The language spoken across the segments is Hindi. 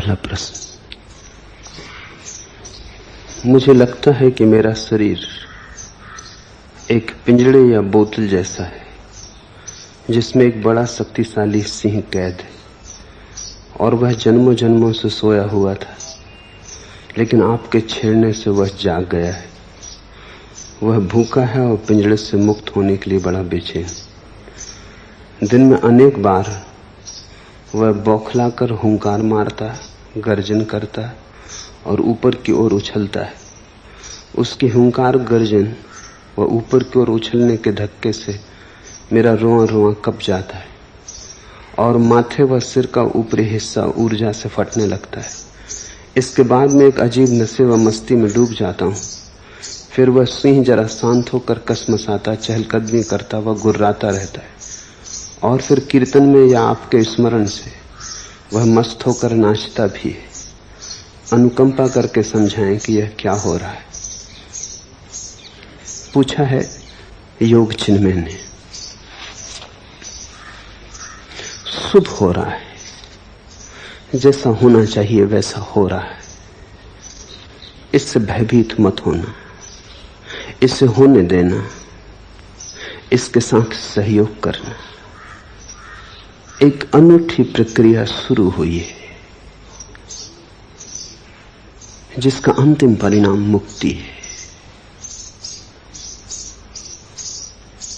पहला प्रश्न। मुझे लगता है कि मेरा शरीर एक पिंजड़े या बोतल जैसा है जिसमें एक बड़ा शक्तिशाली सिंह कैद है और वह जन्मों जन्मों से सोया हुआ था, लेकिन आपके छेड़ने से वह जाग गया है। वह भूखा है और पिंजड़े से मुक्त होने के लिए बड़ा बेचैन। दिन में अनेक बार वह बौखलाकर हुंकार मारता है, गर्जन करता है और ऊपर की ओर उछलता है। उसकी हुंकार गर्जन व ऊपर की ओर उछलने के धक्के से मेरा रोआ रोआ कँप जाता है और माथे व सिर का ऊपरी हिस्सा ऊर्जा से फटने लगता है। इसके बाद में एक अजीब नशे व मस्ती में डूब जाता हूँ। फिर वह सिंह जरा शांत होकर कसमसाता, चहलकदमी करता व गुर्राता रहता है और फिर कीर्तन में या आपके स्मरण से वह मस्त होकर नाचता भी है। अनुकंपा करके समझाएं कि यह क्या हो रहा है। पूछा है योग चिन्मय ने। शुभ हो रहा है, जैसा होना चाहिए वैसा हो रहा है। इससे भयभीत मत होना, इसे होने देना, इसके साथ सहयोग करना। एक अनूठी प्रक्रिया शुरू हुई है जिसका अंतिम परिणाम मुक्ति है।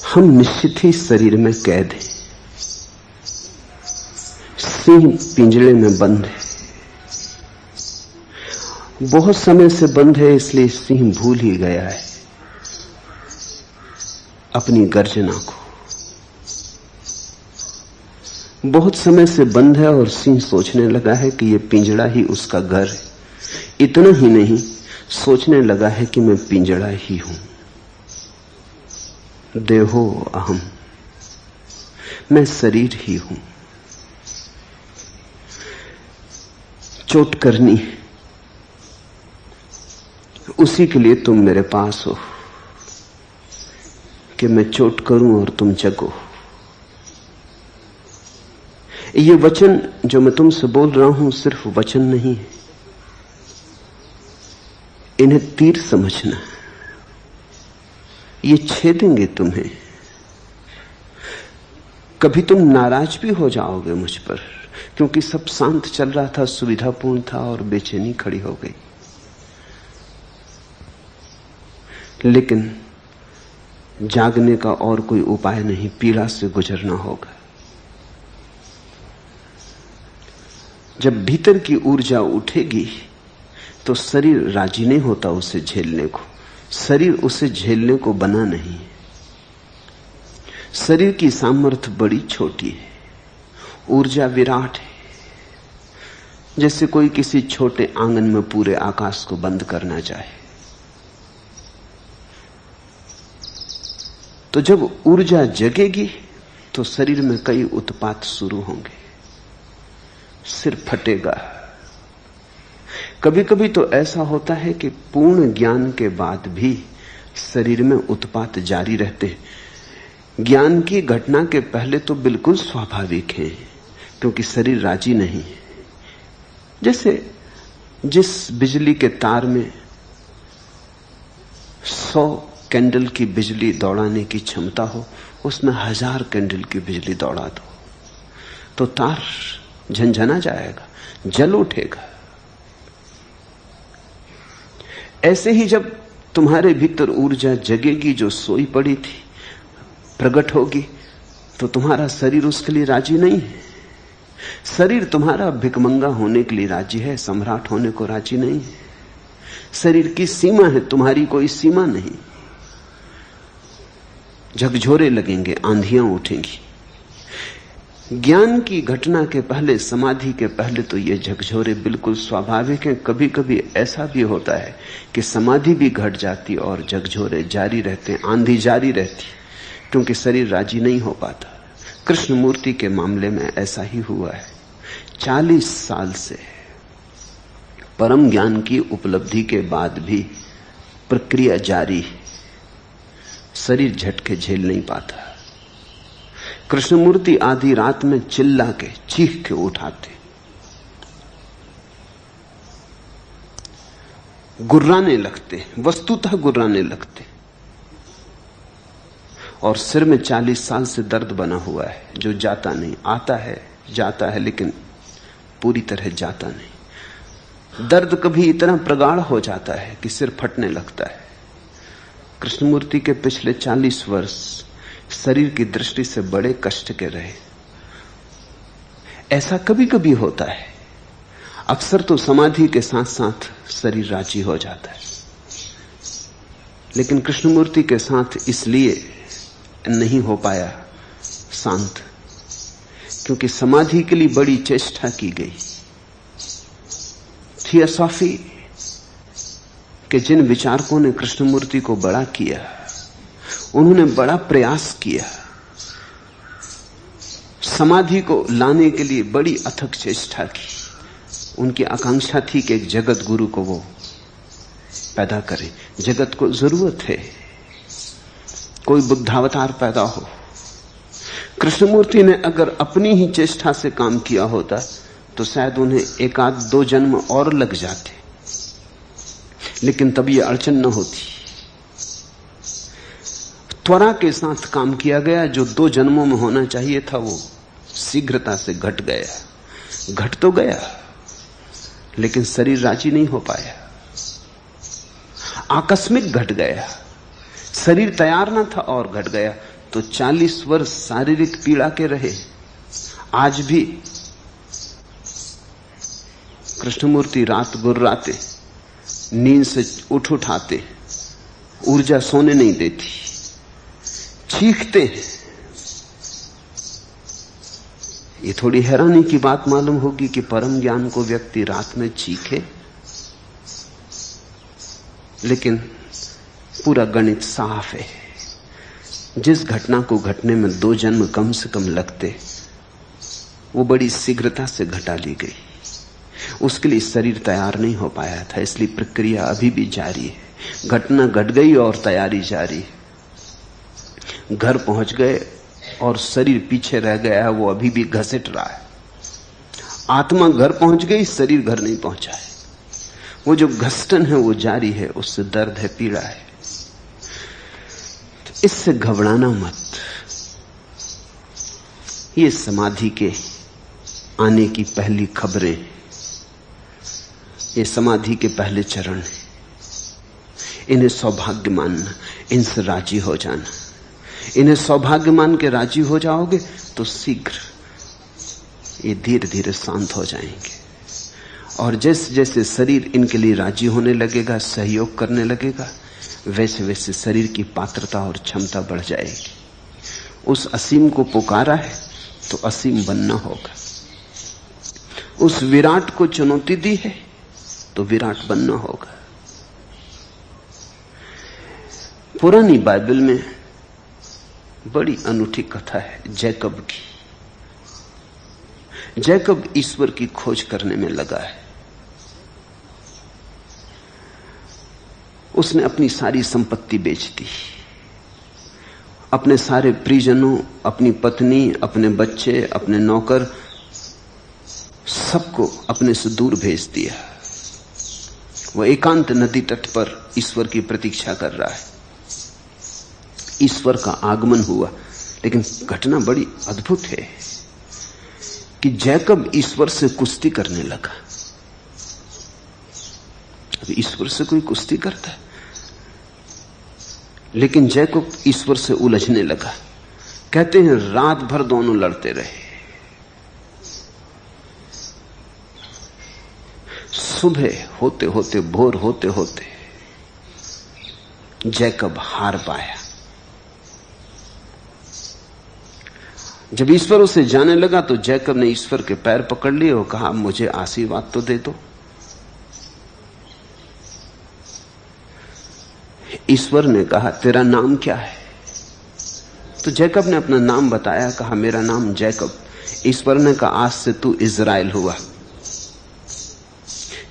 हम निश्चित ही शरीर में कैद हैं। सिंह पिंजड़े में बंद है, बहुत समय से बंद है, इसलिए सिंह भूल ही गया है अपनी गर्जना को। बहुत समय से बंद है और सिंह सोचने लगा है कि यह पिंजड़ा ही उसका घर है। इतना ही नहीं, सोचने लगा है कि मैं पिंजड़ा ही हूं। देहो अहम, मैं शरीर ही हूं। चोट करनी उसी के लिए तुम मेरे पास हो कि मैं चोट करूं और तुम जगो। ये वचन जो मैं तुमसे बोल रहा हूं सिर्फ वचन नहीं है, इन्हें तीर समझना। ये छेदेंगे तुम्हें। कभी तुम नाराज भी हो जाओगे मुझ पर, क्योंकि सब शांत चल रहा था, सुविधापूर्ण था और बेचैनी खड़ी हो गई। लेकिन जागने का और कोई उपाय नहीं, पीड़ा से गुजरना होगा। जब भीतर की ऊर्जा उठेगी तो शरीर राजी नहीं होता उसे झेलने को। शरीर उसे झेलने को बना नहीं है। शरीर की सामर्थ्य बड़ी छोटी है, ऊर्जा विराट है। जैसे कोई किसी छोटे आंगन में पूरे आकाश को बंद करना चाहे। तो जब ऊर्जा जगेगी तो शरीर में कई उत्पात शुरू होंगे। सिर फटेगा। कभी कभी तो ऐसा होता है कि पूर्ण ज्ञान के बाद भी शरीर में उत्पात जारी रहते हैं। ज्ञान की घटना के पहले तो बिल्कुल स्वाभाविक है, क्योंकि शरीर राजी नहीं है। जैसे जिस बिजली के तार में 100 कैंडल की बिजली दौड़ाने की क्षमता हो, उसमें 1000 कैंडल की बिजली दौड़ा दो तो तार झंझना जाएगा, जल उठेगा। ऐसे ही जब तुम्हारे भीतर ऊर्जा जगेगी, जो सोई पड़ी थी, प्रकट होगी, तो तुम्हारा शरीर उसके लिए राजी नहीं है। शरीर तुम्हारा भिकमंगा होने के लिए राजी है, सम्राट होने को राजी नहीं है। शरीर की सीमा है, तुम्हारी कोई सीमा नहीं। झकझोरे लगेंगे, आंधियां उठेंगी। ज्ञान की घटना के पहले, समाधि के पहले तो ये झकझोरे बिल्कुल स्वाभाविक हैं। कभी कभी ऐसा भी होता है कि समाधि भी घट जाती और झकझोरे जारी रहते हैं, आंधी जारी रहती, क्योंकि शरीर राजी नहीं हो पाता। कृष्ण मूर्ति के मामले में ऐसा ही हुआ है। 40 साल से परम ज्ञान की उपलब्धि के बाद भी प्रक्रिया जारी है। शरीर झटके झेल नहीं पाता। कृष्णमूर्ति आधी रात में चिल्ला के, चीख के उठाते। गुर्राने लगते, वस्तुतः गुर्राने लगते। और सिर में 40 साल से दर्द बना हुआ है जो जाता नहीं, आता है जाता है लेकिन पूरी तरह जाता नहीं। दर्द कभी इतना प्रगाढ़ हो जाता है कि सिर फटने लगता है। कृष्णमूर्ति के पिछले 40 वर्ष शरीर की दृष्टि से बड़े कष्ट के रहे। ऐसा कभी कभी होता है, अक्सर तो समाधि के साथ साथ शरीर राजी हो जाता है, लेकिन कृष्णमूर्ति के साथ इसलिए नहीं हो पाया शांत, क्योंकि समाधि के लिए बड़ी चेष्टा की गई। थियोसॉफी के जिन विचारकों ने कृष्णमूर्ति को बड़ा किया, उन्होंने बड़ा प्रयास किया, समाधि को लाने के लिए बड़ी अथक चेष्टा की। उनकी आकांक्षा थी कि एक जगत गुरु को वो पैदा करें। जगत को जरूरत है कोई बुद्धावतार पैदा हो। कृष्णमूर्ति ने अगर अपनी ही चेष्टा से काम किया होता तो शायद उन्हें 1-2 जन्म और लग जाते, लेकिन तब ये अड़चन न होती। त्वरा के साथ काम किया गया, जो 2 जन्मों में होना चाहिए था वो शीघ्रता से घट गया। घट तो गया लेकिन शरीर राजी नहीं हो पाया, आकस्मिक घट गया। शरीर तैयार न था और घट गया। तो 40 वर्ष शारीरिक पीड़ा के रहे। आज भी कृष्णमूर्ति रात गुर्राते, नींद से उठाते, ऊर्जा सोने नहीं देती, चीखते हैं। ये थोड़ी हैरानी की बात मालूम होगी कि परम ज्ञान को व्यक्ति रात में चीखे, लेकिन पूरा गणित साफ है। जिस घटना को घटने में 2 जन्म कम से कम लगते, वो बड़ी शीघ्रता से घटा ली गई। उसके लिए शरीर तैयार नहीं हो पाया था, इसलिए प्रक्रिया अभी भी जारी है। घटना घट गई और तैयारी जारी है। घर पहुंच गए और शरीर पीछे रह गया है, वो अभी भी घसीट रहा है। आत्मा घर पहुंच गई, शरीर घर नहीं पहुंचा है। वो जो घसटन है वो जारी है, उससे दर्द है, पीड़ा है। तो इससे घबराना मत। ये समाधि के आने की पहली खबरें, ये समाधि के पहले चरण हैं। इन्हें सौभाग्य मानना, इनसे राजी हो जाना। इन्हें सौभाग्य मान के राजी हो जाओगे तो शीघ्र ये धीरे धीरे शांत हो जाएंगे। और जैसे जैसे शरीर इनके लिए राजी होने लगेगा, सहयोग करने लगेगा, वैसे वैसे शरीर की पात्रता और क्षमता बढ़ जाएगी। उस असीम को पुकारा है तो असीम बनना होगा। उस विराट को चुनौती दी है तो विराट बनना होगा। पुरानी बाइबल में बड़ी अनूठी कथा है जैकब की। जैकब ईश्वर की खोज करने में लगा है। उसने अपनी सारी संपत्ति बेच दी, अपने सारे परिजनों, अपनी पत्नी, अपने बच्चे, अपने नौकर, सबको अपने से दूर भेज दिया। वह एकांत नदी तट पर ईश्वर की प्रतीक्षा कर रहा है। ईश्वर का आगमन हुआ, लेकिन घटना बड़ी अद्भुत है कि जैकब ईश्वर से कुश्ती करने लगा। अब ईश्वर से कोई कुश्ती करता है, लेकिन जैकब ईश्वर से उलझने लगा। कहते हैं रात भर दोनों लड़ते रहे। सुबह होते होते, भोर होते होते जैकब हार पाया। जब ईश्वर उसे जाने लगा तो जैकब ने ईश्वर के पैर पकड़ लिए और कहा, मुझे आशीर्वाद तो दे दो। ईश्वर ने कहा, तेरा नाम क्या है? तो जैकब ने अपना नाम बताया, कहा मेरा नाम जैकब। ईश्वर ने कहा, आज से तू इज़राइल हुआ,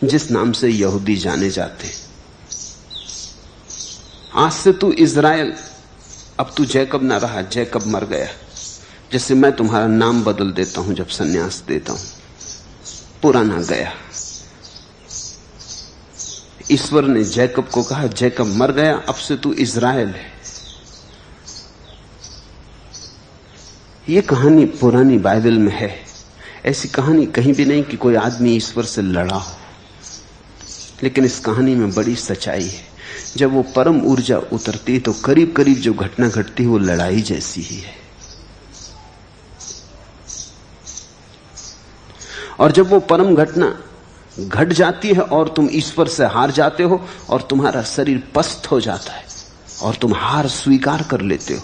जिस नाम से यहूदी जाने जाते। आज से तू इज़राइल, अब तू जैकब ना रहा, जैकब मर गया। जैसे मैं तुम्हारा नाम बदल देता हूं जब सन्यास देता हूं, पुराना गया। ईश्वर ने जैकब को कहा, जैकब मर गया, अब से तू इज़राइल है। यह कहानी पुरानी बाइबल में है। ऐसी कहानी कहीं भी नहीं कि कोई आदमी ईश्वर से लड़ा हो, लेकिन इस कहानी में बड़ी सच्चाई है। जब वो परम ऊर्जा उतरती है तो करीब करीब जो घटना घटती है वो लड़ाई जैसी ही है। और जब वो परम घटना घट जाती है और तुम ईश्वर से हार जाते हो और तुम्हारा शरीर पस्त हो जाता है और तुम हार स्वीकार कर लेते हो,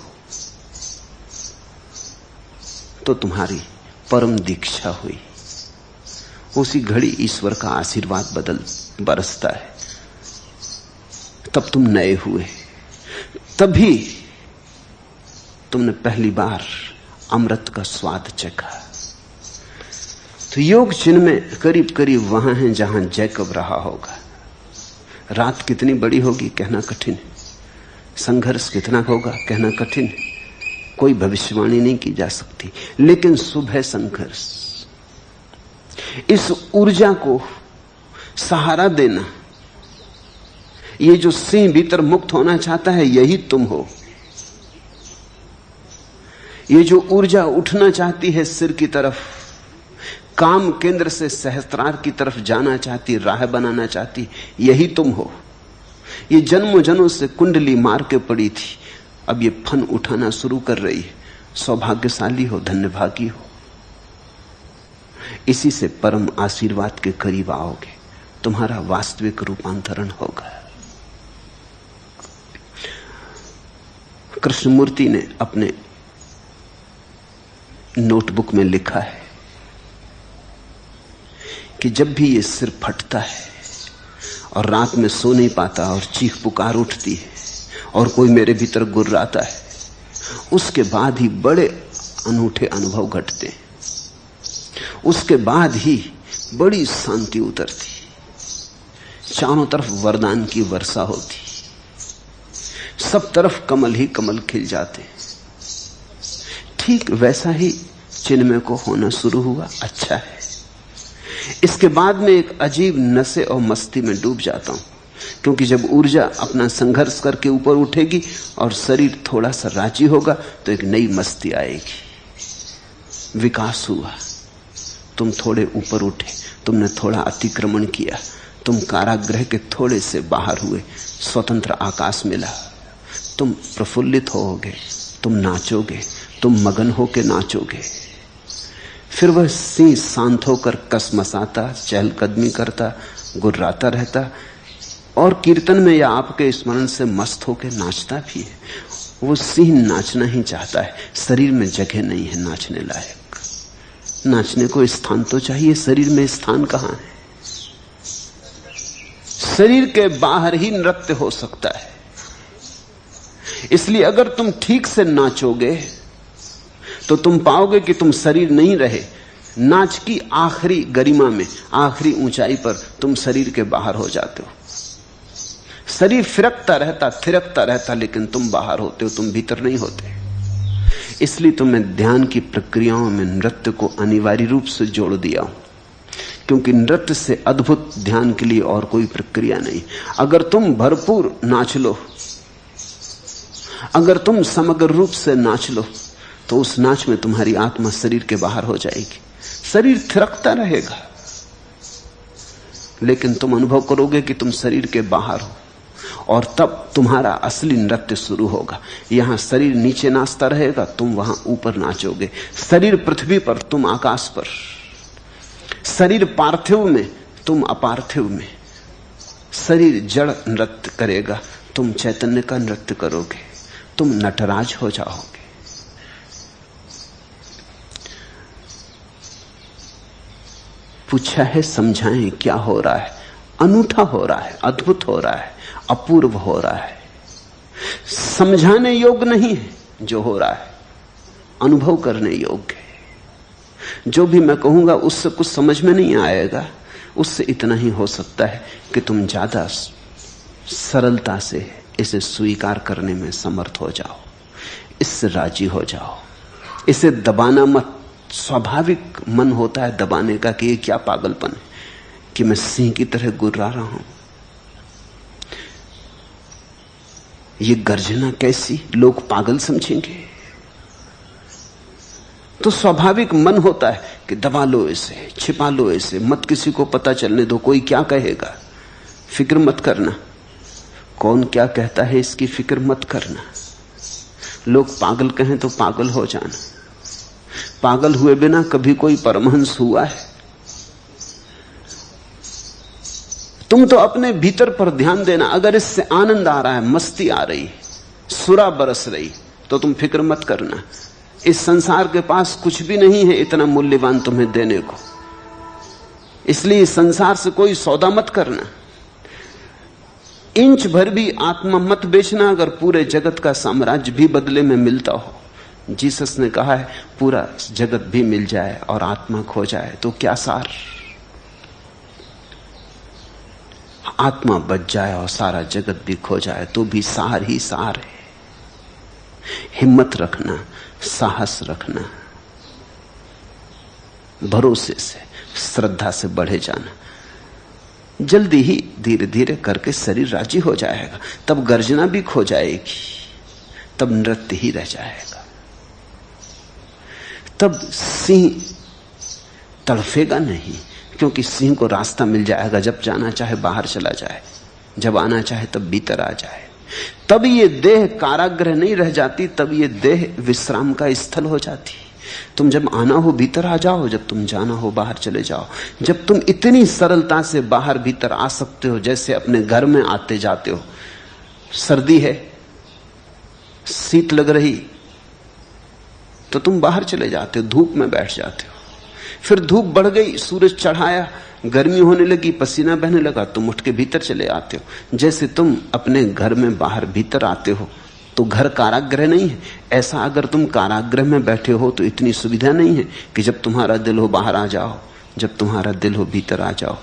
तो तुम्हारी परम दीक्षा हुई। उसी घड़ी ईश्वर का आशीर्वाद बरसता है, तब तुम नए हुए, तभी तुमने पहली बार अमृत का स्वाद चखा। तो योग चिन्ह में करीब करीब वहां है जहां जैकब रहा होगा। रात कितनी बड़ी होगी कहना कठिन है, संघर्ष कितना होगा कहना कठिन है, कोई भविष्यवाणी नहीं की जा सकती, लेकिन सुबह संघर्ष, इस ऊर्जा को सहारा देना। ये जो सिंह भीतर मुक्त होना चाहता है, यही तुम हो। ये जो ऊर्जा उठना चाहती है सिर की तरफ, काम केंद्र से सहस्त्रार की तरफ जाना चाहती, राह बनाना चाहती, यही तुम हो। ये जन्मों जन्मों से कुंडली मार के पड़ी थी, अब ये फन उठाना शुरू कर रही है। सौभाग्यशाली हो, धन्यभागी हो। इसी से परम आशीर्वाद के करीब आओगे, तुम्हारा वास्तविक रूपांतरण होगा। कृष्णमूर्ति ने अपने नोटबुक में लिखा है कि जब भी ये सिर फटता है और रात में सो नहीं पाता और चीख पुकार उठती है और कोई मेरे भीतर गुर्राता है, उसके बाद ही बड़े अनूठे अनुभव घटते हैं। उसके बाद ही बड़ी शांति उतरती, चारों तरफ वरदान की वर्षा होती, सब तरफ कमल ही कमल खिल जाते। ठीक वैसा ही चिन्मय को होना शुरू हुआ। अच्छा है। इसके बाद में एक अजीब नशे और मस्ती में डूब जाता हूं, क्योंकि जब ऊर्जा अपना संघर्ष करके ऊपर उठेगी और शरीर थोड़ा सा राजी होगा तो एक नई मस्ती आएगी। विकास हुआ, तुम थोड़े ऊपर उठे, तुमने थोड़ा अतिक्रमण किया, तुम कारागृह के थोड़े से बाहर हुए, स्वतंत्र आकाश मिला, तुम प्रफुल्लित होगे, तुम नाचोगे, तुम मगन होके नाचोगे। फिर वह सिंह शांत होकर कसमसाता, चहलकदमी करता, गुर्राता रहता और कीर्तन में या आपके स्मरण से मस्त होकर नाचता भी है। वो सिंह नाचना ही चाहता है, शरीर में जगह नहीं है नाचने लायक। नाचने को स्थान तो चाहिए, शरीर में स्थान कहां है? शरीर के बाहर ही नृत्य हो सकता है। इसलिए अगर तुम ठीक से नाचोगे तो तुम पाओगे कि तुम शरीर नहीं रहे। नाच की आखिरी गरिमा में, आखिरी ऊंचाई पर तुम शरीर के बाहर हो जाते हो। शरीर फिरकता रहता, थिरकता रहता, लेकिन तुम बाहर होते हो, तुम भीतर नहीं होते। इसलिए तुम्हें ध्यान की प्रक्रियाओं में नृत्य को अनिवार्य रूप से जोड़ दिया हूं, क्योंकि नृत्य से अद्भुत ध्यान के लिए और कोई प्रक्रिया नहीं। अगर तुम भरपूर नाच लो, अगर तुम समग्र रूप से नाच लो, तो उस नाच में तुम्हारी आत्मा शरीर के बाहर हो जाएगी। शरीर थिरकता रहेगा, लेकिन तुम अनुभव करोगे कि तुम शरीर के बाहर हो, और तब तुम्हारा असली नृत्य शुरू होगा। यहां शरीर नीचे नाचता रहेगा, तुम वहां ऊपर नाचोगे। शरीर पृथ्वी पर, तुम आकाश पर। शरीर पार्थिव में, तुम अपार्थिव में। शरीर जड़ नृत्य करेगा, तुम चैतन्य का नृत्य करोगे, तुम नटराज हो जाओगे। पूछा है समझाएं क्या हो रहा है? अनूठा हो रहा है, अद्भुत हो रहा है, अपूर्व हो रहा है। समझाने योग्य नहीं है जो हो रहा है, अनुभव करने योग्य है। जो भी मैं कहूंगा उससे कुछ समझ में नहीं आएगा, उससे इतना ही हो सकता है कि तुम ज्यादा सरलता से इसे स्वीकार करने में समर्थ हो जाओ, इससे राजी हो जाओ। इसे दबाना मत। स्वाभाविक मन होता है दबाने का कि ये क्या पागलपन है कि मैं सिंह की तरह गुर्रा रहा हूं। ये गर्जना कैसी, लोग पागल समझेंगे। तो स्वाभाविक मन होता है कि दबा लो इसे, छिपा लो इसे, मत किसी को पता चलने दो, कोई क्या कहेगा, फिक्र मत करना। कौन क्या कहता है इसकी फिक्र मत करना। लोग पागल कहें तो पागल हो जाना। पागल हुए बिना कभी कोई परमहंस हुआ है? तुम तो अपने भीतर पर ध्यान देना। अगर इससे आनंद आ रहा है, मस्ती आ रही, सुरा बरस रही, तो तुम फिक्र मत करना। इस संसार के पास कुछ भी नहीं है इतना मूल्यवान तुम्हें देने को, इसलिए संसार से कोई सौदा मत करना। इंच भर भी आत्मा मत बेचना अगर पूरे जगत का साम्राज्य भी बदले में मिलता हो। जीसस ने कहा है पूरा जगत भी मिल जाए और आत्मा खो जाए तो क्या सार। आत्मा बच जाए और सारा जगत भी खो जाए तो भी सार ही सार है। हिम्मत रखना, साहस रखना, भरोसे से, श्रद्धा से बढ़े जाना। जल्दी ही धीरे धीरे करके शरीर राजी हो जाएगा। तब गर्जना भी खो जाएगी, तब नृत्य ही रह जाएगा। तब सिंह तड़फेगा नहीं, क्योंकि सिंह को रास्ता मिल जाएगा। जब जाना चाहे बाहर चला जाए, जब आना चाहे तब भीतर आ जाए। तब ये देह कारागृह नहीं रह जाती, तब ये देह विश्राम का स्थल हो जाती। तुम जब आना हो भीतर आ जाओ, जब तुम जाना हो बाहर चले जाओ। जब तुम इतनी सरलता से बाहर भीतर आ सकते हो जैसे अपने घर में आते जाते हो। सर्दी है, शीत लग रही, तो तुम बाहर चले जाते हो, धूप में बैठ जाते हो। फिर धूप बढ़ गई, सूरज चढ़ाया, गर्मी होने लगी, पसीना बहने लगा, तुम उठ के भीतर चले आते हो। जैसे तुम अपने घर में बाहर भीतर आते हो, तो घर कारागृह नहीं है। ऐसा अगर तुम कारागृह में बैठे हो तो इतनी सुविधा नहीं है कि जब तुम्हारा दिल हो बाहर आ जाओ, जब तुम्हारा दिल हो भीतर आ जाओ।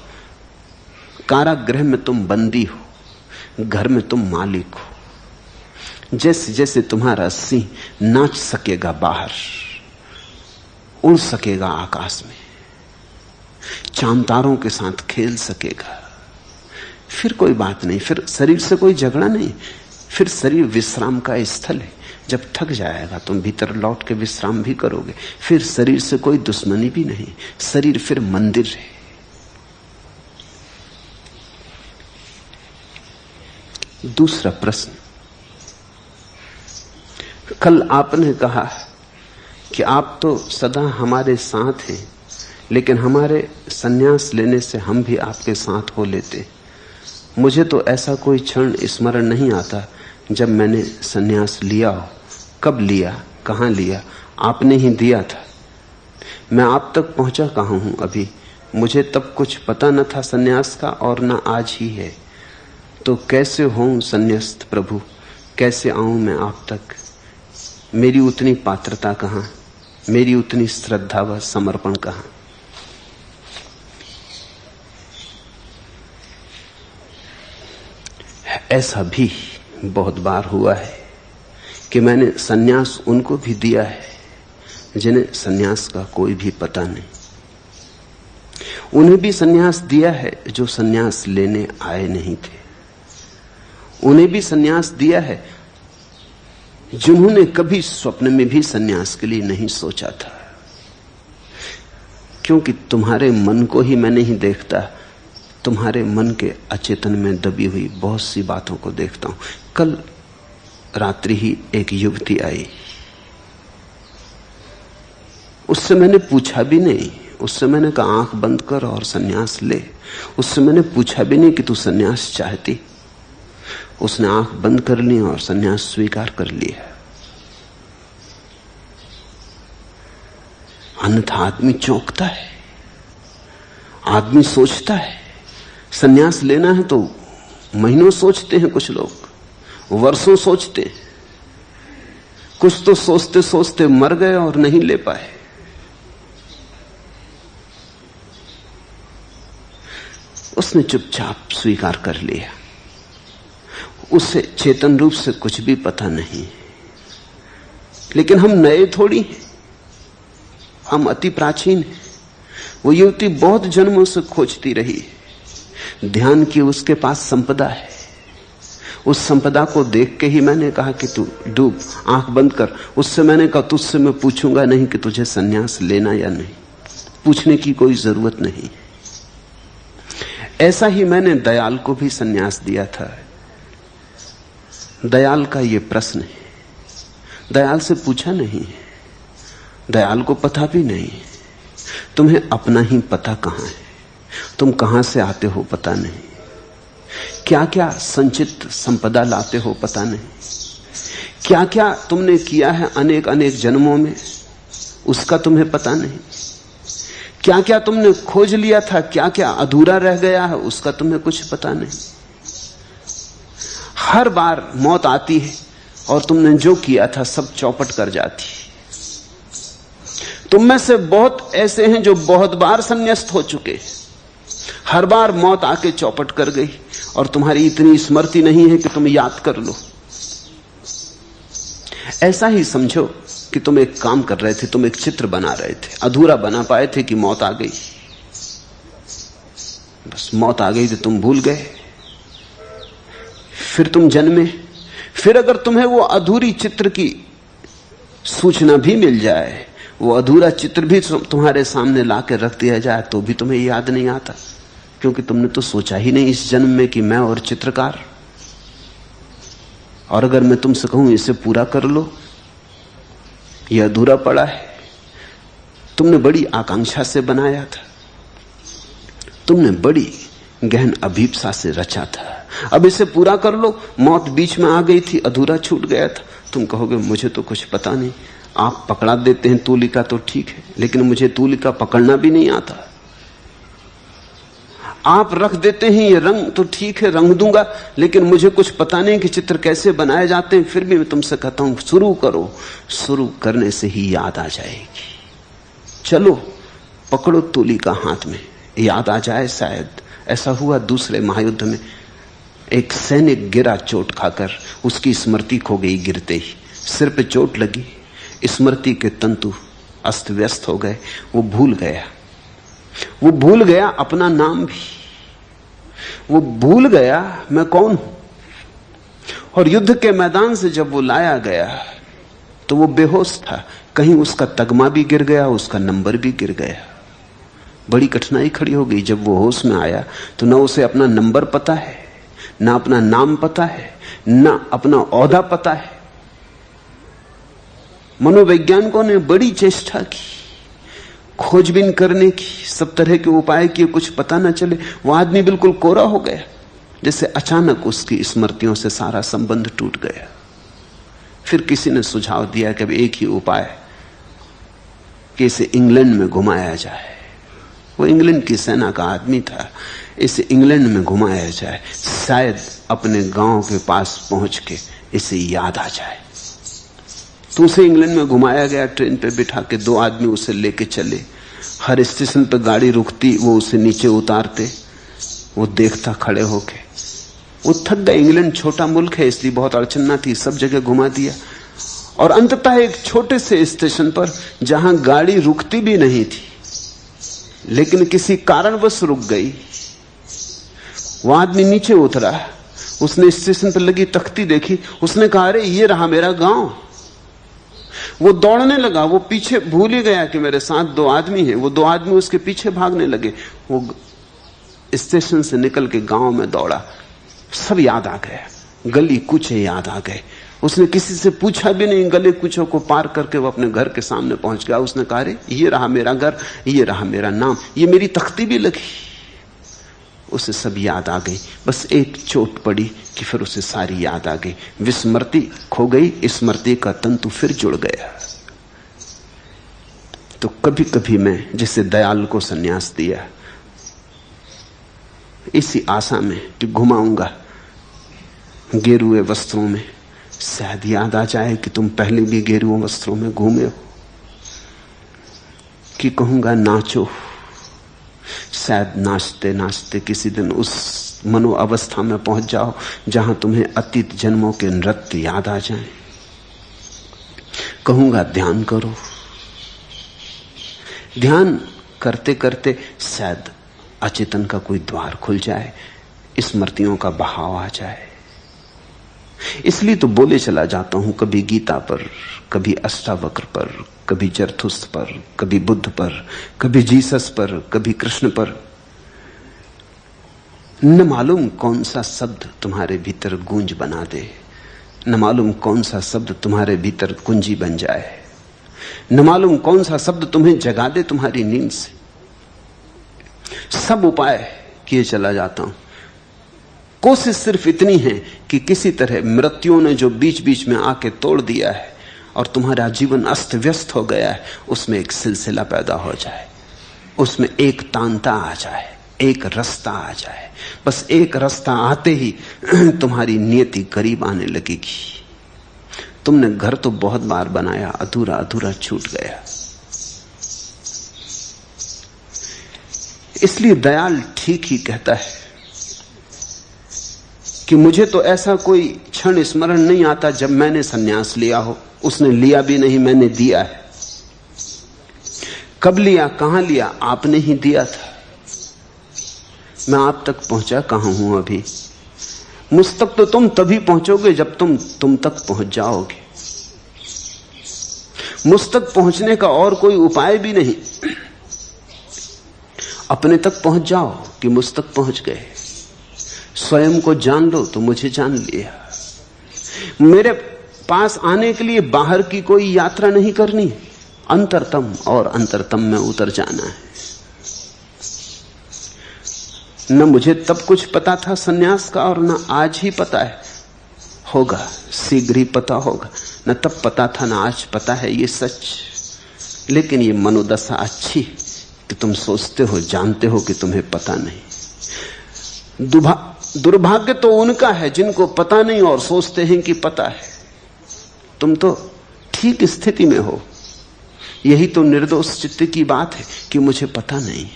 कारागृह में तुम बंदी हो, घर में तुम मालिक हो। जैसे जैसे तुम्हारा सिंह नाच सकेगा बाहर, उड़ सकेगा आकाश में, चांद तारों के साथ खेल सकेगा, फिर कोई बात नहीं, फिर शरीर से कोई झगड़ा नहीं। फिर शरीर विश्राम का स्थल है। जब थक जाएगा तुम भीतर लौट के विश्राम भी करोगे। फिर शरीर से कोई दुश्मनी भी नहीं, शरीर फिर मंदिर है। दूसरा प्रश्न, कल आपने कहा कि आप तो सदा हमारे साथ हैं, लेकिन हमारे संन्यास लेने से हम भी आपके साथ हो लेते। मुझे तो ऐसा कोई क्षण स्मरण नहीं आता जब मैंने संन्यास लिया हो। कब लिया, कहां लिया? आपने ही दिया था। मैं आप तक पहुंचा कहां हूं अभी? मुझे तब कुछ पता न था संन्यास का, और न आज ही है। तो कैसे होऊं संन्यास्त प्रभु, कैसे आऊं मैं आप तक? मेरी उतनी पात्रता कहां, मेरी उतनी श्रद्धा व समर्पण कहां? ऐसा भी बहुत बार हुआ है कि मैंने सन्यास उनको भी दिया है जिन्हें सन्यास का कोई भी पता नहीं। उन्हें भी सन्यास दिया है जो सन्यास लेने आए नहीं थे। उन्हें भी सन्यास दिया है जिन्होंने कभी स्वप्न में भी सन्यास के लिए नहीं सोचा था। क्योंकि तुम्हारे मन को ही मैं नहीं देखता, तुम्हारे मन के अचेतन में दबी हुई बहुत सी बातों को देखता हूं। कल रात्रि ही एक युवती आई, उससे मैंने पूछा भी नहीं। उससे मैंने कहा आंख बंद कर और सन्यास ले। उससे मैंने पूछा भी नहीं कि तू सन्यास चाहती। उसने आंख बंद कर ली और सन्यास स्वीकार कर लिया। अन्यथा आदमी चौंकता है, आदमी सोचता है। सन्यास लेना है तो महीनों सोचते हैं, कुछ लोग वर्षों सोचते हैं, कुछ तो सोचते सोचते मर गए और नहीं ले पाए। उसने चुपचाप स्वीकार कर लिया। उसे चेतन रूप से कुछ भी पता नहीं। लेकिन हम नए थोड़ी हैं, हम अति प्राचीन हैं। वो युवती बहुत जन्मों से खोजती रही, ध्यान की उसके पास संपदा है। उस संपदा को देख के ही मैंने कहा कि तू डूब, आंख बंद कर। उससे मैंने कहा तुझसे मैं पूछूंगा नहीं कि तुझे सन्यास लेना या नहीं, पूछने की कोई जरूरत नहीं। ऐसा ही मैंने दयाल को भी सन्यास दिया था। दयाल का ये प्रश्न है, दयाल से पूछा नहीं, दयाल को पता भी नहीं तुम्हें अपना ही पता कहां है, तुम कहां से आते हो पता नहीं, क्या क्या संचित संपदा लाते हो पता नहीं, क्या क्या तुमने किया है अनेक अनेक जन्मों में उसका तुम्हें पता नहीं, क्या क्या तुमने खोज लिया था, क्या क्या अधूरा रह गया है उसका तुम्हें कुछ पता नहीं। हर बार मौत आती है और तुमने जो किया था सब चौपट कर जाती। तुम में से बहुत ऐसे हैं जो बहुत बार संन्यास्त हो चुके, हर बार मौत आके चौपट कर गई और तुम्हारी इतनी स्मृति नहीं है कि तुम याद कर लो। ऐसा ही समझो कि तुम एक काम कर रहे थे, तुम एक चित्र बना रहे थे, अधूरा बना पाए थे कि मौत आ गई। बस मौत आ गई तो तुम भूल गए, फिर तुम जन्मे। फिर अगर तुम्हें वो अधूरी चित्र की सूचना भी मिल जाए, वो अधूरा चित्र भी तुम्हारे सामने लाकर रख दिया जाए, तो भी तुम्हें याद नहीं आता, क्योंकि तुमने तो सोचा ही नहीं इस जन्म में कि मैं और चित्रकार। और अगर मैं तुमसे कहूं इसे पूरा कर लो, ये अधूरा पड़ा है, तुमने बड़ी आकांक्षा से बनाया था, तुमने बड़ी गहन अभीप्सा से रचा था, अब इसे पूरा कर लो। मौत बीच में आ गई थी, अधूरा छूट गया था। तुम कहोगे मुझे तो कुछ पता नहीं, आप पकड़ा देते हैं तूलिका तो ठीक है, लेकिन मुझे तूलिका पकड़ना भी नहीं आता। आप रख देते हैं ये रंग तो ठीक है, रंग दूंगा, लेकिन मुझे कुछ पता नहीं कि चित्र कैसे बनाए जाते हैं। फिर भी मैं तुमसे कहता हूं शुरू करो, शुरू करने से ही याद आ जाएगी। चलो पकड़ो तूलिका हाथ में, याद आ जाए शायद। ऐसा हुआ दूसरे महायुद्ध में, एक सैनिक गिरा चोट खाकर, उसकी स्मृति खो गई गिरते ही, सिर पे चोट लगी, स्मृति के तंतु अस्त व्यस्त हो गए, वो भूल गया अपना नाम भी, वो भूल गया मैं कौन हूं। और युद्ध के मैदान से जब वो लाया गया तो वो बेहोश था, कहीं उसका तगमा भी गिर गया, उसका नंबर भी गिर गया। बड़ी कठिनाई खड़ी हो गई। जब वो होश में आया तो न उसे अपना नंबर पता है, न अपना नाम पता है, न अपना ओहदा पता है। मनोवैज्ञानिकों ने बड़ी चेष्टा की, खोजबीन करने की, सब तरह के उपाय किए, कुछ पता न चले। वो आदमी बिल्कुल कोरा हो गया, जैसे अचानक उसकी स्मृतियों से सारा संबंध टूट गया। फिर किसी ने सुझाव दिया कि अब एक ही उपाय कि इसे इंग्लैंड में घुमाया जाए। वो इंग्लैंड की सेना का आदमी था, इसे इंग्लैंड में घुमाया जाए, शायद अपने गांव के पास पहुंच के इसे याद आ जाए। तो उसे इंग्लैंड में घुमाया गया, ट्रेन पे बिठा के 2 आदमी उसे लेके चले। हर स्टेशन पे गाड़ी रुकती, वो उसे नीचे उतारते, वो देखता खड़े होके। वो थक गए, इंग्लैंड छोटा मुल्क है इसलिए बहुत अड़चन न थी, सब जगह घुमा दिया। और अंततः एक छोटे से स्टेशन पर जहां गाड़ी रुकती भी नहीं थी, लेकिन किसी कारणवश रुक गई, वो आदमी नीचे उतरा, उसने स्टेशन पर लगी तख्ती देखी, उसने कहा अरे ये रहा मेरा गांव। वो दौड़ने लगा, वो पीछे भूल ही गया कि मेरे साथ 2 आदमी हैं। वो 2 आदमी उसके पीछे भागने लगे। वो स्टेशन से निकल के गांव में दौड़ा, सब याद आ गया, गली कूचे याद आ गए। उसने किसी से पूछा भी नहीं, गले कूचों को पार करके वो अपने घर के सामने पहुंच गया। उसने कहा अरे ये रहा मेरा घर, ये रहा मेरा नाम, ये मेरी तख्ती भी लगी। उसे सब याद आ गई, बस एक चोट पड़ी कि फिर उसे सारी याद आ गई। विस्मृति खो गई, स्मृति का तंतु फिर जुड़ गया। तो कभी कभी मैं जैसे दयाल को संन्यास दिया, इसी आशा में कि घुमाऊंगा गेरुए वस्त्रों में, शायद याद आ जाए कि तुम पहले भी गेरुए वस्त्रों में घूमे हो। कि कहूंगा नाचो, शायद नाचते नाचते किसी दिन उस मनो अवस्था में पहुंच जाओ जहां तुम्हें अतीत जन्मों के नृत्य याद आ जाएं। कहूंगा ध्यान करो, ध्यान करते करते शायद अचेतन का कोई द्वार खुल जाए, स्मृतियों का बहाव आ जाए। इसलिए तो बोले चला जाता हूं, कभी गीता पर, कभी अष्टावक्र पर, कभी जरथुस्त्र पर, कभी बुद्ध पर, कभी जीसस पर, कभी कृष्ण पर। न मालूम कौन सा शब्द तुम्हारे भीतर गूंज बना दे, न मालूम कौन सा शब्द तुम्हारे भीतर कुंजी बन जाए, न मालूम कौन सा शब्द तुम्हें जगा दे तुम्हारी नींद से। सब उपाय किए चला जाता हूं, कोशिश सिर्फ इतनी है कि किसी तरह मृत्युओं ने जो बीच बीच में आके तोड़ दिया है और तुम्हारा जीवन अस्त व्यस्त हो गया है, उसमें एक सिलसिला पैदा हो जाए, उसमें एक तांता आ जाए, एक रास्ता आ जाए। बस एक रास्ता आते ही तुम्हारी नियति करीब आने लगेगी। तुमने घर तो बहुत बार बनाया, अधूरा अधूरा छूट गया। इसलिए दयाल ठीक ही कहता है कि मुझे तो ऐसा कोई क्षण स्मरण नहीं आता जब मैंने संन्यास लिया हो। उसने लिया भी नहीं, मैंने दिया है। कब लिया, कहां लिया? आपने ही दिया था। मैं आप तक पहुंचा कहां हूं अभी? मुझ तक तो तुम तभी पहुंचोगे जब तुम तक पहुंच जाओगे। मुझ तक पहुंचने का और कोई उपाय भी नहीं। अपने तक पहुंच जाओ कि मुझ तक पहुंच गए। स्वयं को जान लो तो मुझे जान लिया। मेरे पास आने के लिए बाहर की कोई यात्रा नहीं करनी, अंतरतम और अंतरतम में उतर जाना है। न मुझे तब कुछ पता था सन्यास का और न आज ही पता है, होगा शीघ्र ही पता होगा। न तब पता था न आज पता है, ये सच। लेकिन ये मनोदशा अच्छी कि तुम सोचते हो, जानते हो कि तुम्हें पता नहीं। दुर्भाग्य तो उनका है जिनको पता नहीं और सोचते हैं कि पता है। तुम तो ठीक स्थिति में हो। यही तो निर्दोष चित्त की बात है कि मुझे पता नहीं।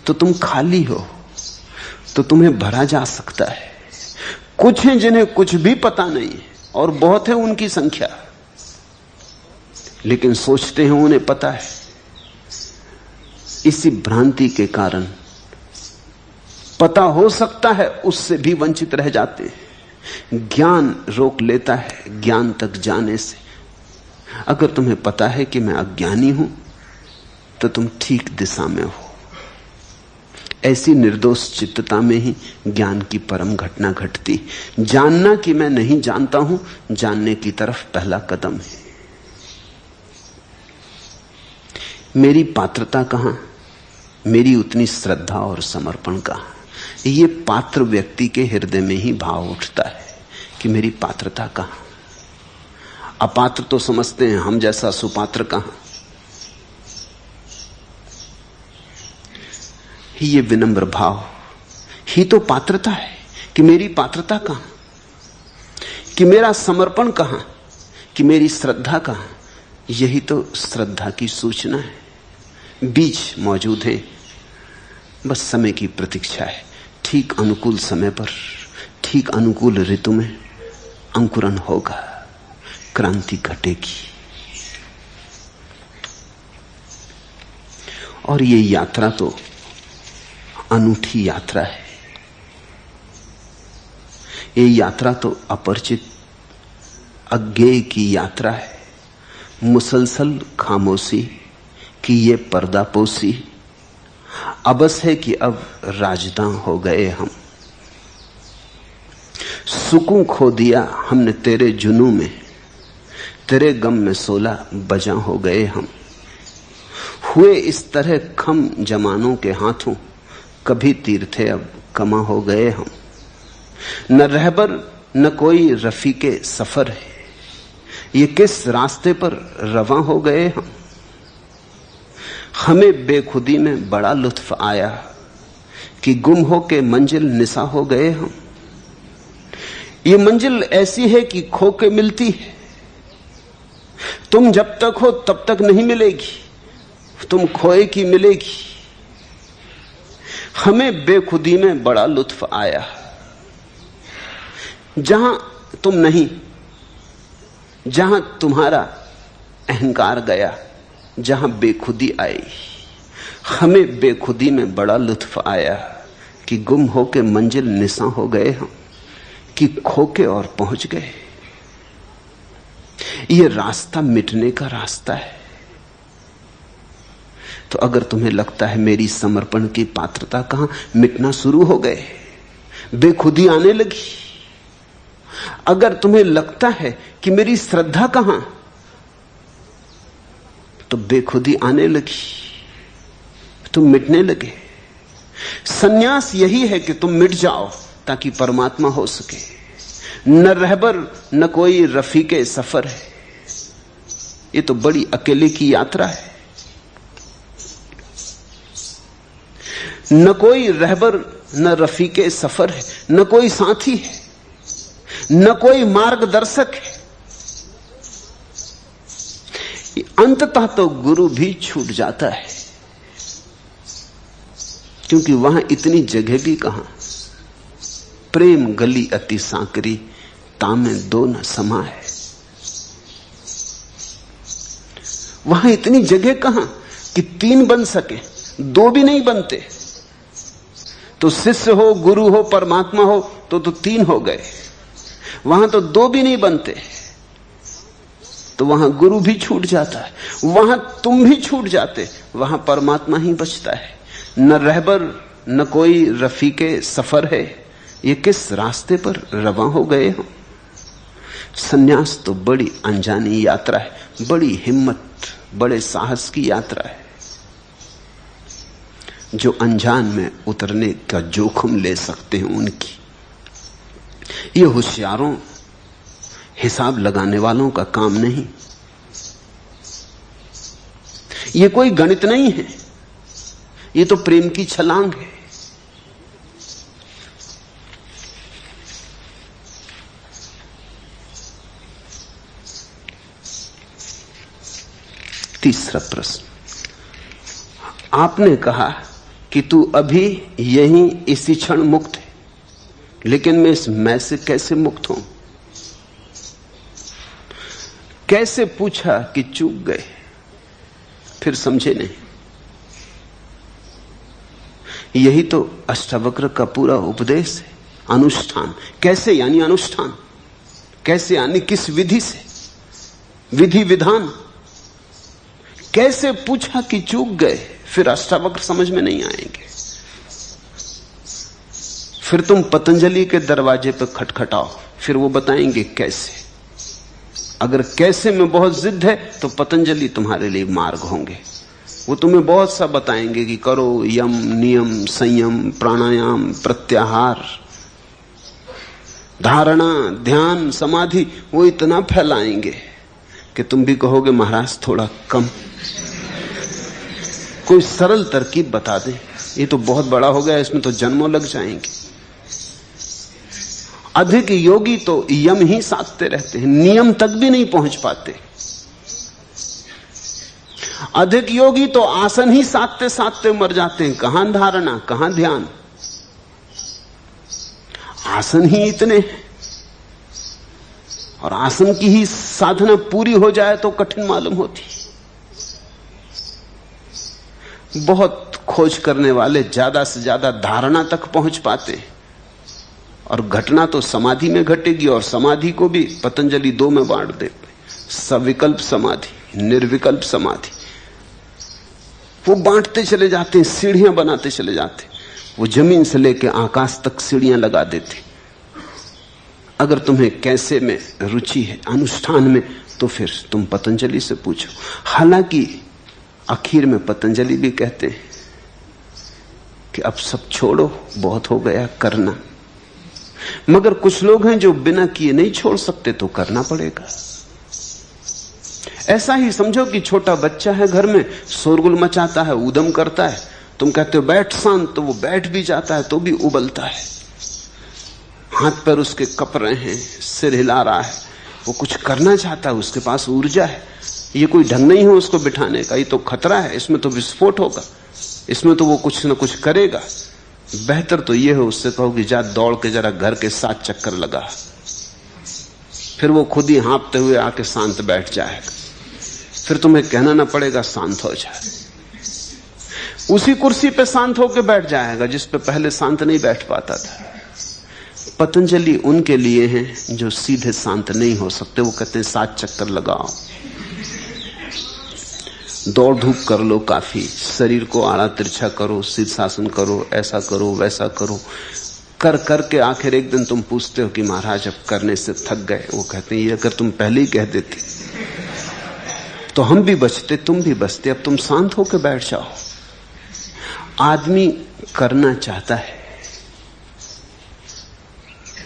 तो तुम खाली हो, तो तुम्हें भरा जा सकता है। कुछ हैं जिन्हें कुछ भी पता नहीं है और बहुत है उनकी संख्या, लेकिन सोचते हैं उन्हें पता है। इसी भ्रांति के कारण पता हो सकता है उससे भी वंचित रह जाते हैं। ज्ञान रोक लेता है ज्ञान तक जाने से। अगर तुम्हें पता है कि मैं अज्ञानी हूं तो तुम ठीक दिशा में हो। ऐसी निर्दोष चित्तता में ही ज्ञान की परम घटना घटती। जानना कि मैं नहीं जानता हूं, जानने की तरफ पहला कदम है। मेरी पात्रता कहां, मेरी उतनी श्रद्धा और समर्पण कहां? ये पात्र व्यक्ति के हृदय में ही भाव उठता है कि मेरी पात्रता कहां। अपात्र तो समझते हैं, हम जैसा सुपात्र कहां। ये विनम्र भाव ही तो पात्रता है कि मेरी पात्रता कहां, कि मेरा समर्पण कहां, कि मेरी श्रद्धा कहां। यही तो श्रद्धा की सूचना है। बीज मौजूद है, बस समय की प्रतीक्षा है। ठीक अनुकूल समय पर, ठीक अनुकूल ऋतु में अंकुरण होगा, क्रांति घटेगी। और ये यात्रा तो अनूठी यात्रा है। ये यात्रा तो अपरिचित अज्ञेय की यात्रा है। मुसलसल खामोशी की ये पर्दापोशी, अबस है कि अब राजदां हो गए हम। सुकून खो दिया हमने तेरे जुनू में, तेरे गम में 16 बजा हो गए हम। हुए इस तरह खम जमानों के हाथों, कभी तीर थे अब कमा हो गए हम। न रहबर न कोई रफीके सफर है, ये किस रास्ते पर रवां हो गए हम। हमें बेखुदी में बड़ा लुत्फ आया कि गुम हो के मंजिल निसा हो गए हम। ये मंजिल ऐसी है कि खो के मिलती है। तुम जब तक हो तब तक नहीं मिलेगी, तुम खोए की मिलेगी। हमें बेखुदी में बड़ा लुत्फ आया, जहां तुम नहीं, जहां तुम्हारा अहंकार गया, जहां बेखुदी आई। हमें बेखुदी में बड़ा लुत्फ आया कि गुम होके मंजिल निसा हो गए हम, कि खोके और पहुंच गए। यह रास्ता मिटने का रास्ता है। तो अगर तुम्हें लगता है मेरी समर्पण की पात्रता कहां, मिटना शुरू हो गए, बेखुदी आने लगी। अगर तुम्हें लगता है कि मेरी श्रद्धा कहां, तो बेखुदी आने लगी, तुम मिटने लगे। सन्यास यही है कि तुम मिट जाओ ताकि परमात्मा हो सके। न रहबर न कोई रफीके सफर है। ये तो बड़ी अकेले की यात्रा है। न कोई रहबर न रफीके सफर है, न कोई साथी है, न कोई मार्गदर्शक है। अंततः तो गुरु भी छूट जाता है, क्योंकि वहां इतनी जगह भी कहां। प्रेम गली अति सांकरी, तामे दो न समा है। वहां इतनी जगह कहां कि तीन बन सके, दो भी नहीं बनते। तो शिष्य हो, गुरु हो, परमात्मा हो, तो तीन हो गए। वहां तो दो भी नहीं बनते, तो वहां गुरु भी छूट जाता है, वहां तुम भी छूट जाते, वहां परमात्मा ही बचता है। न रहबर न कोई रफीके सफर है। ये किस रास्ते पर रवां हो गए हो। सन्यास तो बड़ी अनजानी यात्रा है, बड़ी हिम्मत, बड़े साहस की यात्रा है। जो अनजान में उतरने का जोखिम ले सकते हैं उनकी। ये होशियारों, हिसाब लगाने वालों का काम नहीं। ये कोई गणित नहीं है, ये तो प्रेम की छलांग है। तीसरा प्रश्न, आपने कहा कि तू अभी यहीं इसी क्षण मुक्त है, लेकिन मैं इस मैं से कैसे मुक्त हूं? कैसे पूछा कि चूक गए, फिर समझे नहीं। यही तो अष्टावक्र का पूरा उपदेश है। अनुष्ठान कैसे, यानी अनुष्ठान कैसे, यानी किस विधि से, विधि विधान। कैसे पूछा कि चूक गए, फिर अष्टावक्र समझ में नहीं आएंगे। फिर तुम पतंजलि के दरवाजे पर खटखटाओ, फिर वो बताएंगे कैसे। अगर कैसे में बहुत जिद है तो पतंजलि तुम्हारे लिए मार्ग होंगे। वो तुम्हें बहुत सा बताएंगे कि करो यम, नियम, संयम, प्राणायाम, प्रत्याहार, धारणा, ध्यान, समाधि। वो इतना फैलाएंगे कि तुम भी कहोगे महाराज थोड़ा कम, कोई सरल तरकीब बता दे। ये तो बहुत बड़ा हो गया, इसमें तो जन्मों लग जाएंगे। अधिक योगी तो यम ही साधते रहते हैं, नियम तक भी नहीं पहुंच पाते। अधिक योगी तो आसन ही साधते साधते मर जाते हैं। कहां धारणा, कहां ध्यान। आसन ही इतने हैं, और आसन की ही साधना पूरी हो जाए तो कठिन मालूम होती। बहुत खोज करने वाले ज्यादा से ज्यादा धारणा तक पहुंच पाते, और घटना तो समाधि में घटेगी। और समाधि को भी पतंजलि दो में बांट देते, सविकल्प समाधि, निर्विकल्प समाधि। वो बांटते चले जाते हैं, सीढ़ियां बनाते चले जाते। वो जमीन से लेकर आकाश तक सीढ़ियां लगा देते। अगर तुम्हें कैसे में रुचि है, अनुष्ठान में, तो फिर तुम पतंजलि से पूछो। हालांकि आखिर में पतंजलि भी कहते हैं कि अब सब छोड़ो, बहुत हो गया करना। मगर कुछ लोग हैं जो बिना किए नहीं छोड़ सकते, तो करना पड़ेगा। ऐसा ही समझो कि छोटा बच्चा है, घर में शोरगुल मचाता है, ऊधम करता है। तुम कहते हो बैठ शांत, तो वो बैठ भी जाता है तो भी उबलता है। हाथ पैर उसके कप रहे हैं, सिर हिला रहा है, वो कुछ करना चाहता है, उसके पास ऊर्जा है। ये कोई ढंग नहीं है उसको बिठाने का, ये तो खतरा है, इसमें तो विस्फोट होगा, इसमें तो वो कुछ ना कुछ करेगा। बेहतर तो ये है उससे कहो कि जा दौड़ के जरा घर के 7 चक्कर लगा, फिर वो खुद ही हाँपते हुए आके शांत बैठ जाएगा। फिर तुम्हें कहना ना पड़ेगा शांत हो जाए। उसी कुर्सी पे शांत होकर बैठ जाएगा जिस पे पहले शांत नहीं बैठ पाता था। पतंजलि उनके लिए हैं जो सीधे शांत नहीं हो सकते। वो कहते हैं 7 चक्कर लगाओ, दौड़ धूप कर लो, काफी, शरीर को आड़ा तिरछा करो, शीर्षासन करो, ऐसा करो वैसा करो, कर करके आखिर एक दिन तुम पूछते हो कि महाराज अब करने से थक गए। वो कहते हैं ये अगर तुम पहले ही कह देते तो हम भी बचते, तुम भी बचते। अब तुम शांत होकर बैठ जाओ। आदमी करना चाहता है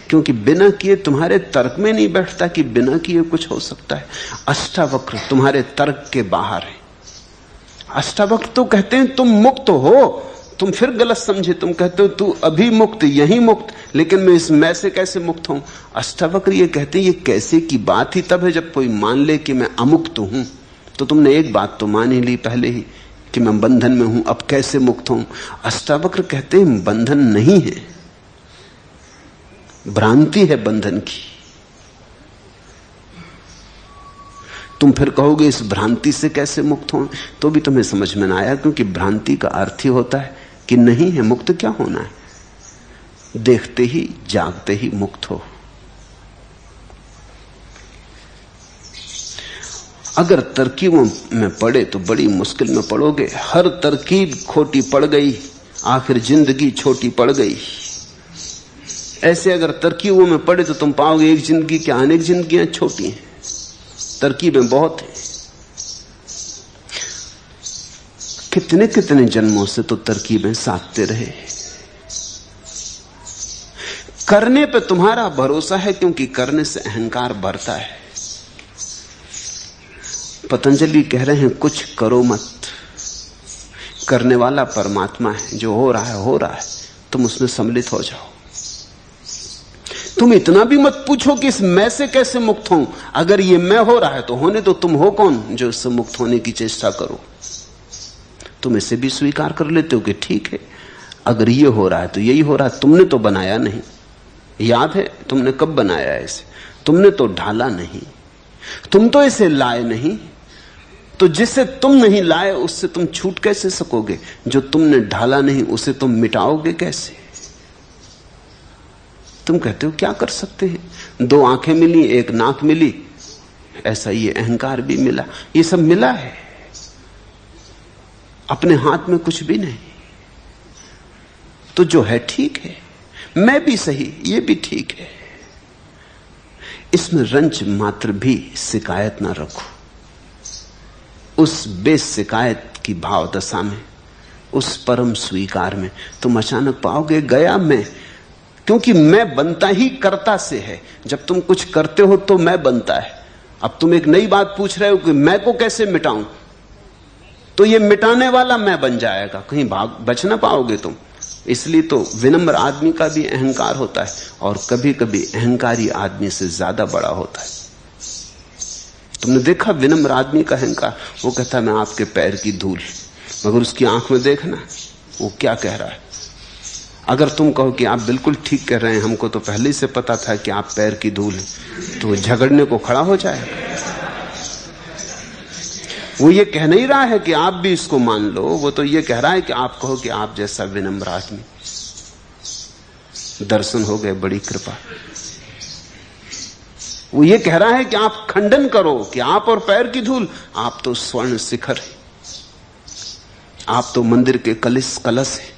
क्योंकि बिना किए तुम्हारे तर्क में नहीं बैठता कि बिना किए कुछ हो सकता है। अष्टावक्र तुम्हारे तर्क के बाहर है। अष्टावक्र तो कहते हैं तुम मुक्त हो, तुम फिर गलत समझे, तुम कहते हो तू अभी मुक्त, यही मुक्त, लेकिन मैं इस मैं से कैसे मुक्त हूं। अष्टावक्र ये कहते हैं ये कैसे की बात ही तब है जब कोई मान ले कि मैं अमुक्त हूं। तो तुमने एक बात तो मान ही ली पहले ही कि मैं बंधन में हूं, अब कैसे मुक्त हूं। अष्टावक्र कहते हैं बंधन नहीं है, भ्रांति है बंधन की। तुम फिर कहोगे इस भ्रांति से कैसे मुक्त हो, तो भी तुम्हें समझ में ना आया, क्योंकि भ्रांति का अर्थ ही होता है कि नहीं है, मुक्त क्या होना है, देखते ही जागते ही मुक्त हो। अगर तरकीबों में पड़े तो बड़ी मुश्किल में पड़ोगे। हर तरकीब खोटी पड़ गई, आखिर जिंदगी छोटी पड़ गई। ऐसे अगर तरकीबों में पड़े तो तुम पाओगे एक जिंदगी क्या अनेक जिंदगियां छोटी हैं, तरकीबें बहुत हैं। कितने कितने जन्मों से तो तरकीबें साधते रहे। करने पे तुम्हारा भरोसा है क्योंकि करने से अहंकार बढ़ता है। पतंजलि कह रहे हैं कुछ करो मत, करने वाला परमात्मा है, जो हो रहा है हो रहा है, तुम उसमें सम्मिलित हो जाओ। तुम इतना भी मत पूछो कि इस मैं से कैसे मुक्त हूं। अगर ये मैं हो रहा है तो होने तो तुम हो कौन जो इससे मुक्त होने की चेष्टा करो। तुम इसे भी स्वीकार कर लेते हो कि ठीक है, अगर ये हो रहा है तो यही हो रहा है, तुमने तो बनाया नहीं। याद है तुमने कब बनाया है इसे, तुमने तो ढाला नहीं, तुम तो इसे लाए नहीं। तो जिसे तुम नहीं लाए उससे तुम छूट कैसे सकोगे, जो तुमने ढाला नहीं उसे तुम मिटाओगे कैसे। तुम कहते हो क्या कर सकते हैं, 2 आंखें मिली, 1 नाक मिली, ऐसा ये अहंकार भी मिला, ये सब मिला है, अपने हाथ में कुछ भी नहीं। तो जो है ठीक है, मैं भी सही, ये भी ठीक है। इसमें रंच मात्र भी शिकायत ना रखो। उस बेशिकायत की भाव दशा में, उस परम स्वीकार में तुम अचानक पाओगे गया मैं, क्योंकि मैं बनता ही कर्ता से है। जब तुम कुछ करते हो तो मैं बनता है। अब तुम एक नई बात पूछ रहे हो कि मैं को कैसे मिटाऊं, तो ये मिटाने वाला मैं बन जाएगा, कहीं भाग बच ना पाओगे तुम। इसलिए तो विनम्र आदमी का भी अहंकार होता है, और कभी कभी अहंकारी आदमी से ज्यादा बड़ा होता है। तुमने देखा विनम्र आदमी का अहंकार, वो कहता है मैं आपके पैर की धूल, मगर उसकी आंख में देखना वो क्या कह रहा है। अगर तुम कहो कि आप बिल्कुल ठीक कह रहे हैं, हमको तो पहले से पता था कि आप पैर की धूल हैं, तो झगड़ने को खड़ा हो जाएगा। वो ये कह नहीं रहा है कि आप भी इसको मान लो, वो तो ये कह रहा है कि आप कहो कि आप जैसा विनम्र आदमी, दर्शन हो गए, बड़ी कृपा। वो ये कह रहा है कि आप खंडन करो कि आप और पैर की धूल, आप तो स्वर्ण शिखर है, आप तो मंदिर के कलश है।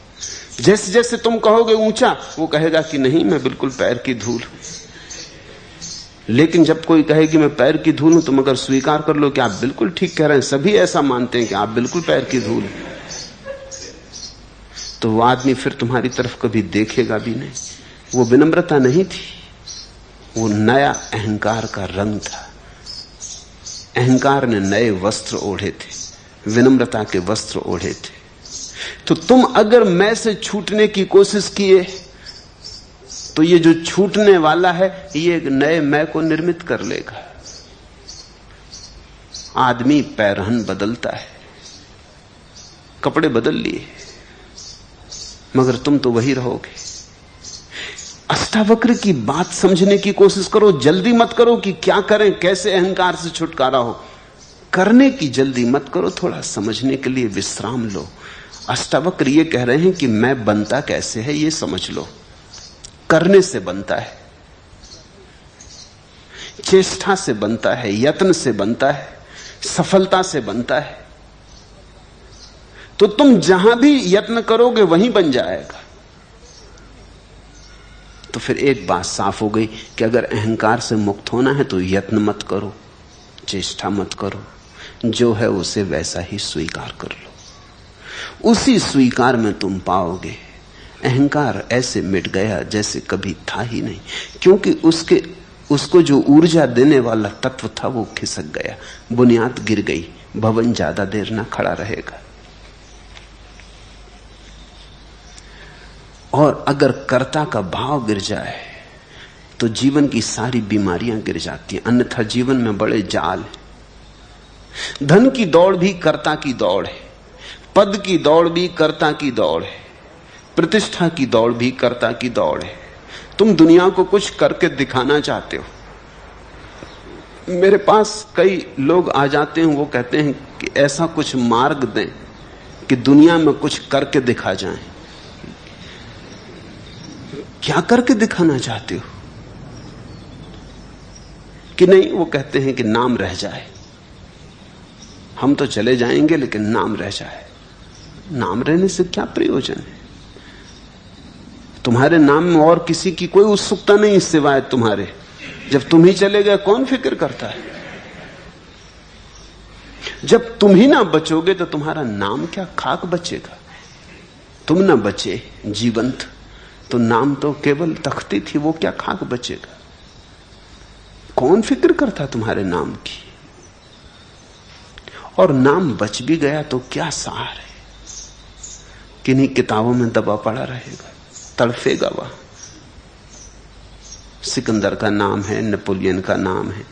जैसे जैसे तुम कहोगे ऊंचा, वो कहेगा कि नहीं मैं बिल्कुल पैर की धूल। लेकिन जब कोई कहे कि मैं पैर की धूल हूं, तुम अगर स्वीकार कर लो कि आप बिल्कुल ठीक कह रहे हैं, सभी ऐसा मानते हैं कि आप बिल्कुल पैर की धूल हैं, तो वो आदमी फिर तुम्हारी तरफ कभी देखेगा भी नहीं। वो विनम्रता नहीं थी, वो नया अहंकार का रंग था। अहंकार ने नए वस्त्र ओढ़े थे, विनम्रता के वस्त्र ओढ़े थे। तो तुम अगर मैं से छूटने की कोशिश किए तो ये जो छूटने वाला है ये एक नए मैं को निर्मित कर लेगा। आदमी पैरहन बदलता है, कपड़े बदल लिए, मगर तुम तो वही रहोगे। अष्टावक्र की बात समझने की कोशिश करो, जल्दी मत करो कि क्या करें, कैसे अहंकार से छुटकारा हो। करने की जल्दी मत करो, थोड़ा समझने के लिए विश्राम लो। अष्टावक्र ये कह रहे हैं कि मैं बनता कैसे है ये समझ लो। करने से बनता है, चेष्टा से बनता है, यत्न से बनता है, सफलता से बनता है। तो तुम जहां भी यत्न करोगे वहीं बन जाएगा। तो फिर एक बात साफ हो गई कि अगर अहंकार से मुक्त होना है तो यत्न मत करो, चेष्टा मत करो, जो है उसे वैसा ही स्वीकार कर लो। उसी स्वीकार में तुम पाओगे अहंकार ऐसे मिट गया जैसे कभी था ही नहीं, क्योंकि उसको जो ऊर्जा देने वाला तत्व था वो खिसक गया, बुनियाद गिर गई, भवन ज्यादा देर ना खड़ा रहेगा। और अगर कर्ता का भाव गिर जाए तो जीवन की सारी बीमारियां गिर जाती हैं, अन्यथा जीवन में बड़े जाल हैं। धन की दौड़ भी कर्ता की दौड़ है, पद की दौड़ भी कर्ता की दौड़ है, प्रतिष्ठा की दौड़ भी कर्ता की दौड़ है। तुम दुनिया को कुछ करके दिखाना चाहते हो। मेरे पास कई लोग आ जाते हैं, वो कहते हैं कि ऐसा कुछ मार्ग दें कि दुनिया में कुछ करके दिखा जाएं। क्या करके दिखाना चाहते हो? कि नहीं, वो कहते हैं कि नाम रह जाए, हम तो चले जाएंगे लेकिन नाम रह जाए। नाम रहने से क्या प्रयोजन है? तुम्हारे नाम में और किसी की कोई उत्सुकता नहीं सिवाय तुम्हारे। जब तुम ही चले गए कौन फिक्र करता है? जब तुम ही ना बचोगे तो तुम्हारा नाम क्या खाक बचेगा? तुम ना बचे जीवंत तो नाम तो केवल तख्ती थी, वो क्या खाक बचेगा? कौन फिक्र करता तुम्हारे नाम की? और नाम बच भी गया तो क्या सार है? किन्हीं किताबों में दबा पड़ा रहेगा, तड़फेगा वह। सिकंदर का नाम है, नेपोलियन का नाम है,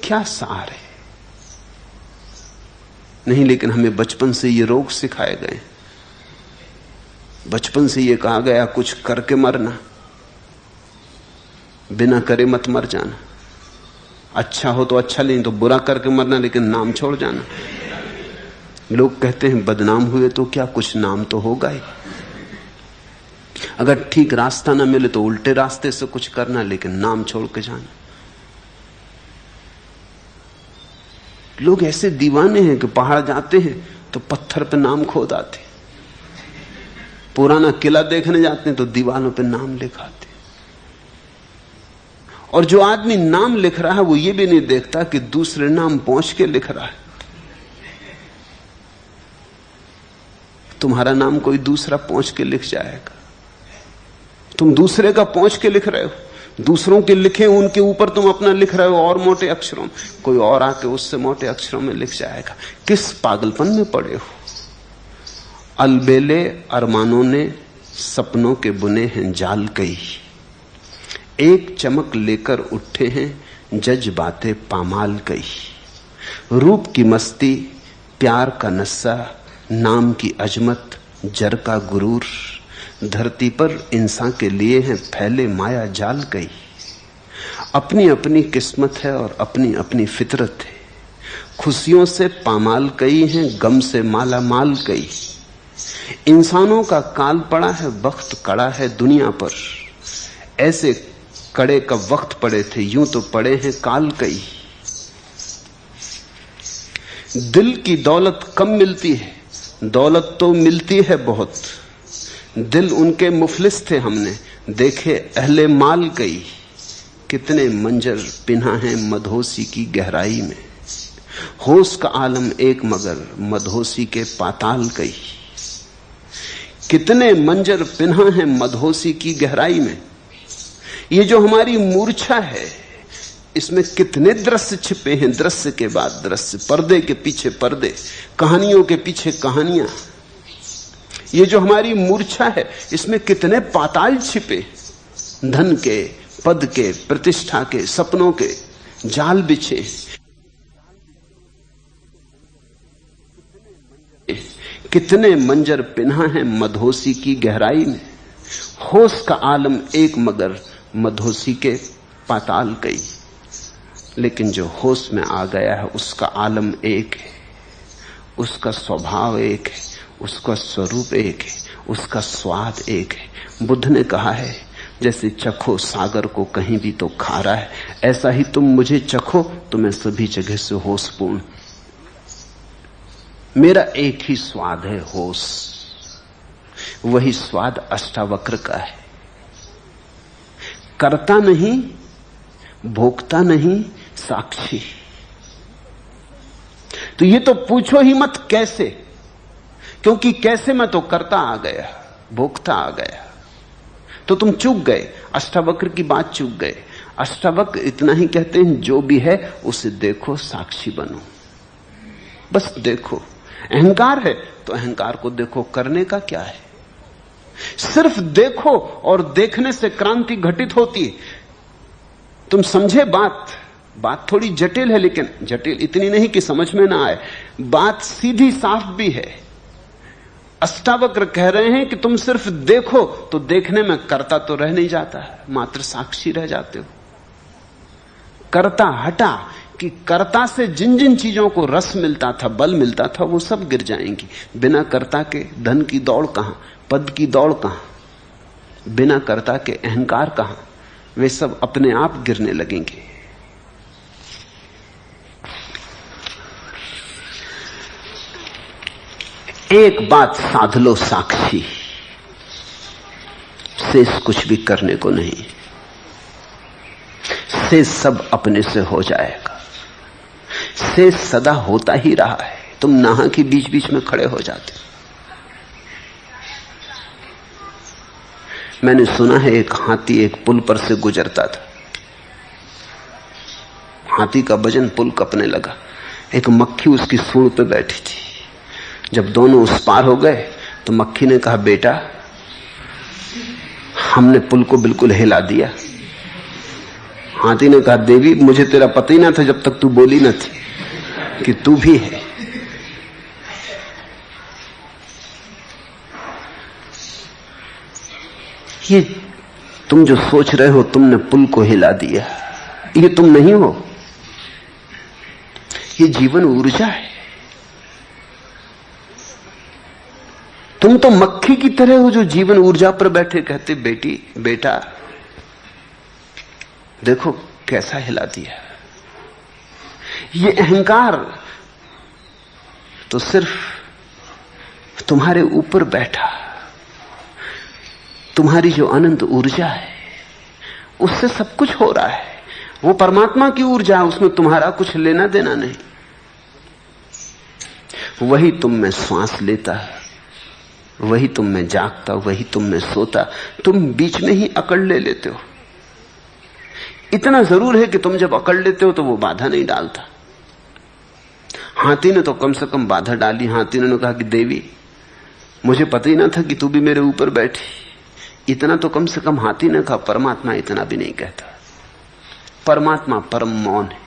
क्या सार है? नहीं, लेकिन हमें बचपन से ये रोग सिखाए गए। बचपन से ये कहा गया कुछ करके मरना, बिना करे मत मर जाना। अच्छा हो तो अच्छा, नहीं तो बुरा करके मरना, लेकिन नाम छोड़ जाना। लोग कहते हैं बदनाम हुए तो क्या, कुछ नाम तो होगा ही। अगर ठीक रास्ता ना मिले तो उल्टे रास्ते से कुछ करना, लेकिन नाम छोड़ के जाना। लोग ऐसे दीवाने हैं कि पहाड़ जाते हैं तो पत्थर पे नाम खोद आते, पुराना किला देखने जाते हैं तो दीवारों पे नाम लिखाते। और जो आदमी नाम लिख रहा है वो ये भी नहीं देखता कि दूसरे नाम पहुंच के लिख रहा है। तुम्हारा नाम कोई दूसरा पहुंच के लिख जाएगा, तुम दूसरे का पहुंच के लिख रहे हो। दूसरों के लिखे उनके ऊपर तुम अपना लिख रहे हो और मोटे अक्षरों में, कोई और आके उससे मोटे अक्षरों में लिख जाएगा। किस पागलपन में पड़े हो? अलबेले अरमानों ने सपनों के बुने हैं जाल कई, एक चमक लेकर उठे हैं जज्बाते पामाल कई। रूप की मस्ती, प्यार का नशा, नाम की अजमत, जर का गुरूर, धरती पर इंसान के लिए हैं फैले माया जाल कई। अपनी अपनी किस्मत है और अपनी अपनी फितरत है, खुशियों से पामाल कई हैं, गम से माला माल कई। इंसानों का काल पड़ा है, वक्त कड़ा है दुनिया पर, ऐसे कड़े का वक्त पड़े थे, यूं तो पड़े हैं काल कई। दिल की दौलत कम मिलती है, दौलत तो मिलती है बहुत। दिल उनके मुफलिस थे, हमने देखे अहले माल कई। कितने मंजर पिन्हा है मधोसी की गहराई में, होश का आलम एक मगर मधोसी के पाताल कई। कितने मंजर पिन्हा है मधोसी की गहराई में। ये जो हमारी मूर्छा है, इसमें कितने दृश्य छिपे हैं, दृश्य के बाद दृश्य, पर्दे के पीछे पर्दे, कहानियों के पीछे कहानियां। ये जो हमारी मूर्छा है, इसमें कितने पाताल छिपे, धन के, पद के, प्रतिष्ठा के, सपनों के जाल बिछे। कितने मंजर पिन्हा है मधोसी की गहराई में, होश का आलम एक मगर मधोसी के पाताल कई। लेकिन जो होश में आ गया है उसका आलम एक है, उसका स्वभाव एक है, उसका स्वरूप एक है, उसका स्वाद एक है। बुद्ध ने कहा है जैसे चखो सागर को कहीं भी तो खारा है, ऐसा ही तुम मुझे चखो तो मैं सभी जगह से होशपूर्ण। मेरा एक ही स्वाद है, होश। वही स्वाद अष्टावक्र का है। करता नहीं, भोगता नहीं, साक्षी। तो ये तो पूछो ही मत कैसे, क्योंकि कैसे में तो करता आ गया, भोगता आ गया, तो तुम चूक गए, अष्टावक्र की बात चूक गए। अष्टावक्र इतना ही कहते हैं, जो भी है उसे देखो, साक्षी बनो, बस देखो। अहंकार है तो अहंकार को देखो, करने का क्या है? सिर्फ देखो, और देखने से क्रांति घटित होती है। तुम समझे बात थोड़ी जटिल है, लेकिन जटिल इतनी नहीं कि समझ में ना आए, बात सीधी साफ भी है। अष्टावक्र कह रहे हैं कि तुम सिर्फ देखो, तो देखने में करता तो रह नहीं जाता है, मात्र साक्षी रह जाते हो। करता हटा कि कर्ता से जिन जिन चीजों को रस मिलता था, बल मिलता था, वो सब गिर जाएंगी। बिना कर्ता के धन की दौड़ कहां, पद की दौड़ कहां, बिना कर्ता के अहंकार कहां, वे सब अपने आप गिरने लगेंगे। एक बात साध लो, साक्षी, शेष कुछ भी करने को नहीं, शेष सब अपने से हो जाएगा। शेष सदा होता ही रहा है, तुम नाहा के बीच बीच में खड़े हो जाते। मैंने सुना है एक हाथी एक पुल पर से गुजरता था, हाथी का वजन पुल कपने लगा, एक मक्खी उसकी सूंड पे बैठी थी। जब दोनों उस पार हो गए तो मक्खी ने कहा, बेटा हमने पुल को बिल्कुल हिला दिया। हाथी ने कहा, देवी मुझे तेरा पता ही ना था जब तक तू बोली न थी कि तू भी है। ये तुम जो सोच रहे हो तुमने पुल को हिला दिया, ये तुम नहीं हो, ये जीवन ऊर्जा है। तुम तो मक्खी की तरह हो जो जीवन ऊर्जा पर बैठे कहते, बेटी बेटा देखो कैसा हिला दिया। ये अहंकार तो सिर्फ तुम्हारे ऊपर बैठा, तुम्हारी जो अनंत ऊर्जा है उससे सब कुछ हो रहा है। वो परमात्मा की ऊर्जा है, उसमें तुम्हारा कुछ लेना देना नहीं। वही तुम में श्वास लेता, वही तुम में जागता, वही तुम में सोता। तुम बीच में ही अकड़ ले लेते हो। इतना जरूर है कि तुम जब अकड़ लेते हो तो वो बाधा नहीं डालता। हाथी ने तो कम से कम बाधा डाली। हाथी ने कहा कि देवी मुझे पता ही ना था कि तू भी मेरे ऊपर बैठी। इतना तो कम से कम हाथी ने कहा। परमात्मा इतना भी नहीं कहता। परमात्मा परम मौन है।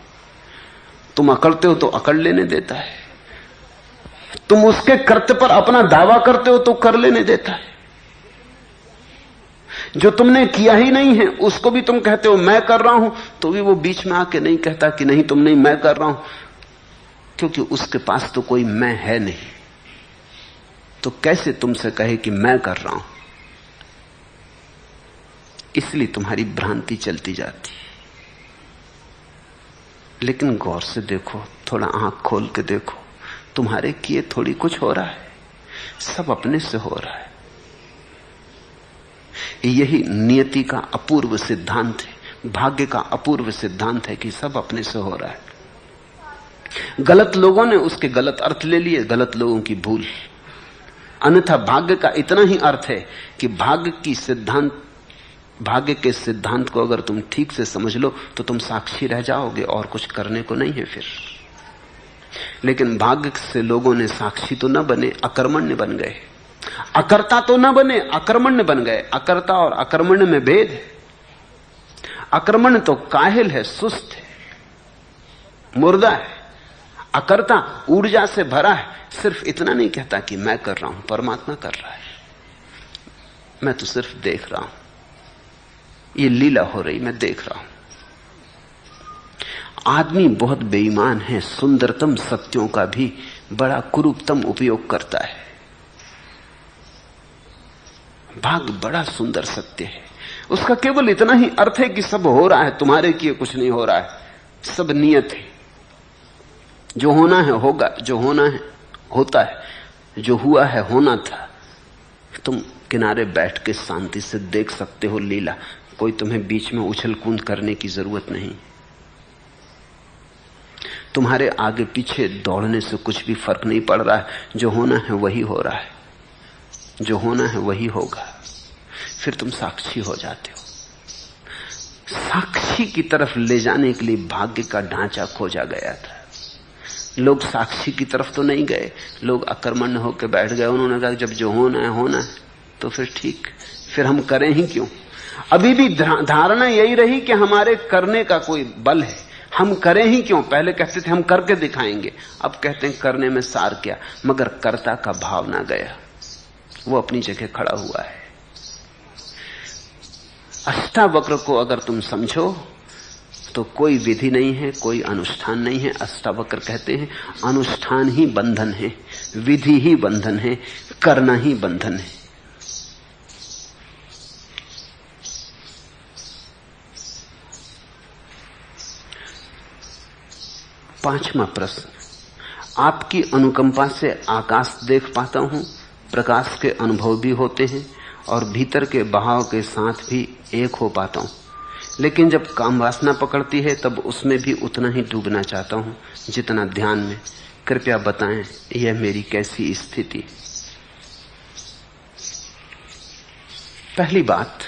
तुम अकड़ते हो तो अकड़ लेने देता है, तुम उसके कर्त्य पर अपना दावा करते हो तो कर लेने देता है। जो तुमने किया ही नहीं है उसको भी तुम कहते हो मैं कर रहा हूं, तो भी वो बीच में आके नहीं कहता कि नहीं तुम नहीं, मैं कर रहा हूं, क्योंकि उसके पास तो कोई मैं है नहीं। तो कैसे तुमसे कहे कि मैं कर रहा हूं? इसलिए तुम्हारी भ्रांति चलती जाती। लेकिन गौर से देखो, थोड़ा आंख खोल के देखो, तुम्हारे किए थोड़ी कुछ हो रहा है, सब अपने से हो रहा है। यही नियति का अपूर्व सिद्धांत है, भाग्य का अपूर्व सिद्धांत है कि सब अपने से हो रहा है। गलत लोगों ने उसके गलत अर्थ ले लिए, गलत लोगों की भूल। अन्यथा भाग्य का इतना ही अर्थ है कि भाग्य के सिद्धांत को अगर तुम ठीक से समझ लो तो तुम साक्षी रह जाओगे और कुछ करने को नहीं है फिर। लेकिन भाग्य से लोगों ने साक्षी तो न बने, अकर्मण्य बन गए। अकर्ता तो न बने, अकर्मण्य बन गए। अकर्ता और अकर्मण्य में भेद है। अकर्मण्य तो काहिल है, सुस्त है, मुर्दा है। अकर्ता ऊर्जा से भरा है। सिर्फ इतना नहीं कहता कि मैं कर रहा हूं, परमात्मा कर रहा है, मैं तो सिर्फ देख रहा हूं, ये लीला हो रही, मैं देख रहा हूं। आदमी बहुत बेईमान है, सुंदरतम सत्यों का भी बड़ा कुरूपतम उपयोग करता है। भाग बड़ा सुंदर सत्य है, उसका केवल इतना ही अर्थ है कि सब हो रहा है, तुम्हारे किए कुछ नहीं हो रहा है, सब नियत है। जो होना है होगा, जो होना है होता है, जो हुआ है होना था। तुम किनारे बैठ के शांति से देख सकते हो लीला, कोई तुम्हें बीच में उछल कूद करने की जरूरत नहीं। तुम्हारे आगे पीछे दौड़ने से कुछ भी फर्क नहीं पड़ रहा है। जो होना है वही हो रहा है, जो होना है वही होगा। फिर तुम साक्षी हो जाते हो। साक्षी की तरफ ले जाने के लिए भाग्य का ढांचा खोजा गया था। लोग साक्षी की तरफ तो नहीं गए, लोग अकर्मण्य होकर बैठ गए। उन्होंने कहा जब जो होना है होना है तो फिर ठीक, फिर हम करें ही क्यों। अभी भी धारणा यही रही कि हमारे करने का कोई बल है, हम करें ही क्यों। पहले कहते थे हम करके दिखाएंगे, अब कहते हैं करने में सार क्या। मगर कर्ता का भाव ना गया, वो अपनी जगह खड़ा हुआ है। अष्टावक्र को अगर तुम समझो तो कोई विधि नहीं है, कोई अनुष्ठान नहीं है। अष्टावक्र कहते हैं अनुष्ठान ही बंधन है, विधि ही बंधन है, करना ही बंधन है। पांचवा प्रश्न, आपकी अनुकंपा से आकाश देख पाता हूं, प्रकाश के अनुभव भी होते हैं और भीतर के बहाव के साथ भी एक हो पाता हूं, लेकिन जब काम वासना पकड़ती है तब उसमें भी उतना ही डूबना चाहता हूं जितना ध्यान में। कृपया बताएं यह मेरी कैसी स्थिति। पहली बात,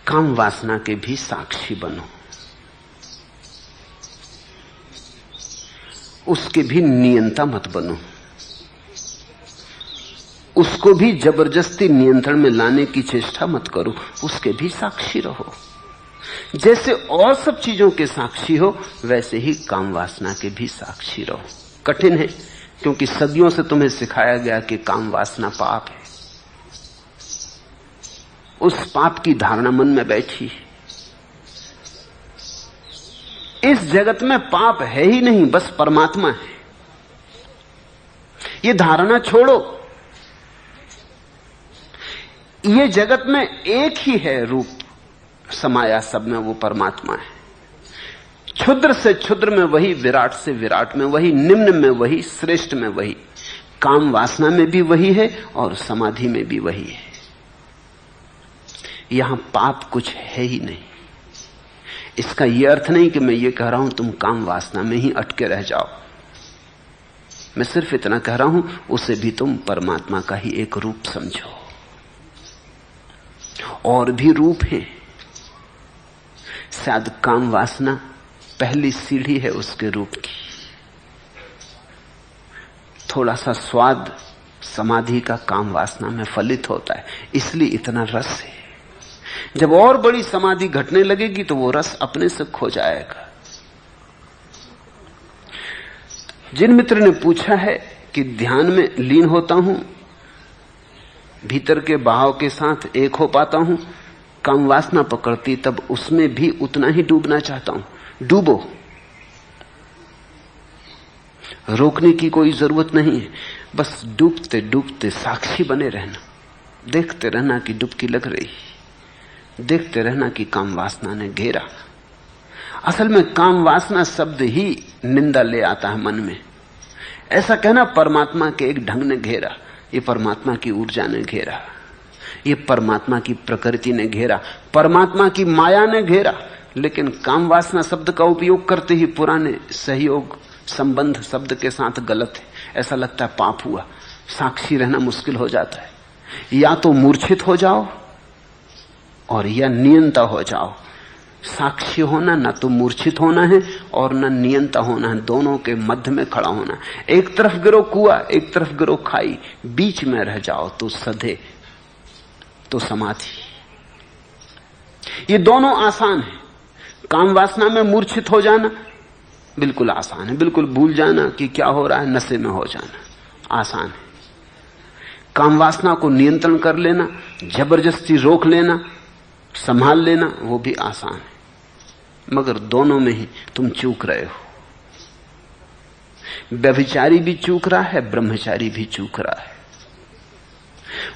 काम वासना के भी साक्षी बनो, उसके भी नियंता मत बनो, उसको भी जबरदस्ती नियंत्रण में लाने की चेष्टा मत करो, उसके भी साक्षी रहो। जैसे और सब चीजों के साक्षी हो वैसे ही काम वासना के भी साक्षी रहो। कठिन है क्योंकि सदियों से तुम्हें सिखाया गया कि काम वासना पाप है। उस पाप की धारणा मन में बैठी। इस जगत में पाप है ही नहीं, बस परमात्मा है। ये धारणा छोड़ो। ये जगत में एक ही है रूप समाया सब में, वो परमात्मा है। क्षुद्र से क्षुद्र में वही, विराट से विराट में वही, निम्न में वही, श्रेष्ठ में वही। काम वासना में भी वही है और समाधि में भी वही है। यहां पाप कुछ है ही नहीं। इसका यह अर्थ नहीं कि मैं ये कह रहा हूं तुम काम वासना में ही अटके रह जाओ। मैं सिर्फ इतना कह रहा हूं उसे भी तुम परमात्मा का ही एक रूप समझो। और भी रूप है, शायद काम वासना पहली सीढ़ी है उसके रूप की। थोड़ा सा स्वाद समाधि का काम वासना में फलित होता है, इसलिए इतना रस है। जब और बड़ी समाधि घटने लगेगी तो वो रस अपने से खो जाएगा। जिन मित्र ने पूछा है कि ध्यान में लीन होता हूं, भीतर के बहाव के साथ एक हो पाता हूं, काम वासना पकड़ती तब उसमें भी उतना ही डूबना चाहता हूं। डूबो, रोकने की कोई जरूरत नहीं है। बस डूबते डूबते साक्षी बने रहना, देखते रहना कि डुबकी लग रही, देखते रहना कि काम वासना ने घेरा। असल में काम वासना शब्द ही निंदा ले आता है मन में। ऐसा कहना परमात्मा के एक ढंग ने घेरा, ये परमात्मा की ऊर्जा ने घेरा, ये परमात्मा की प्रकृति ने घेरा, परमात्मा की माया ने घेरा। लेकिन काम वासना शब्द का उपयोग करते ही पुराने सहयोग संबंध शब्द के साथ गलत है। ऐसा लगता है पाप हुआ, साक्षी रहना मुश्किल हो जाता है। या तो मूर्छित हो जाओ और या नियंता हो जाओ। साक्षी होना ना तो मूर्छित होना है और ना नियंता होना है, दोनों के मध्य में खड़ा होना। एक तरफ गिरो कुआं, एक तरफ गिरो खाई, बीच में रह जाओ तो सधे, तो समाधि। ये दोनों आसान है। काम वासना में मूर्छित हो जाना बिल्कुल आसान है, बिल्कुल भूल जाना कि क्या हो रहा है, नशे में हो जाना आसान है। काम वासना को नियंत्रण कर लेना, जबरदस्ती रोक लेना, संभाल लेना, वो भी आसान है। मगर दोनों में ही तुम चूक रहे हो। व्यभिचारी भी चूक रहा है, ब्रह्मचारी भी चूक रहा है।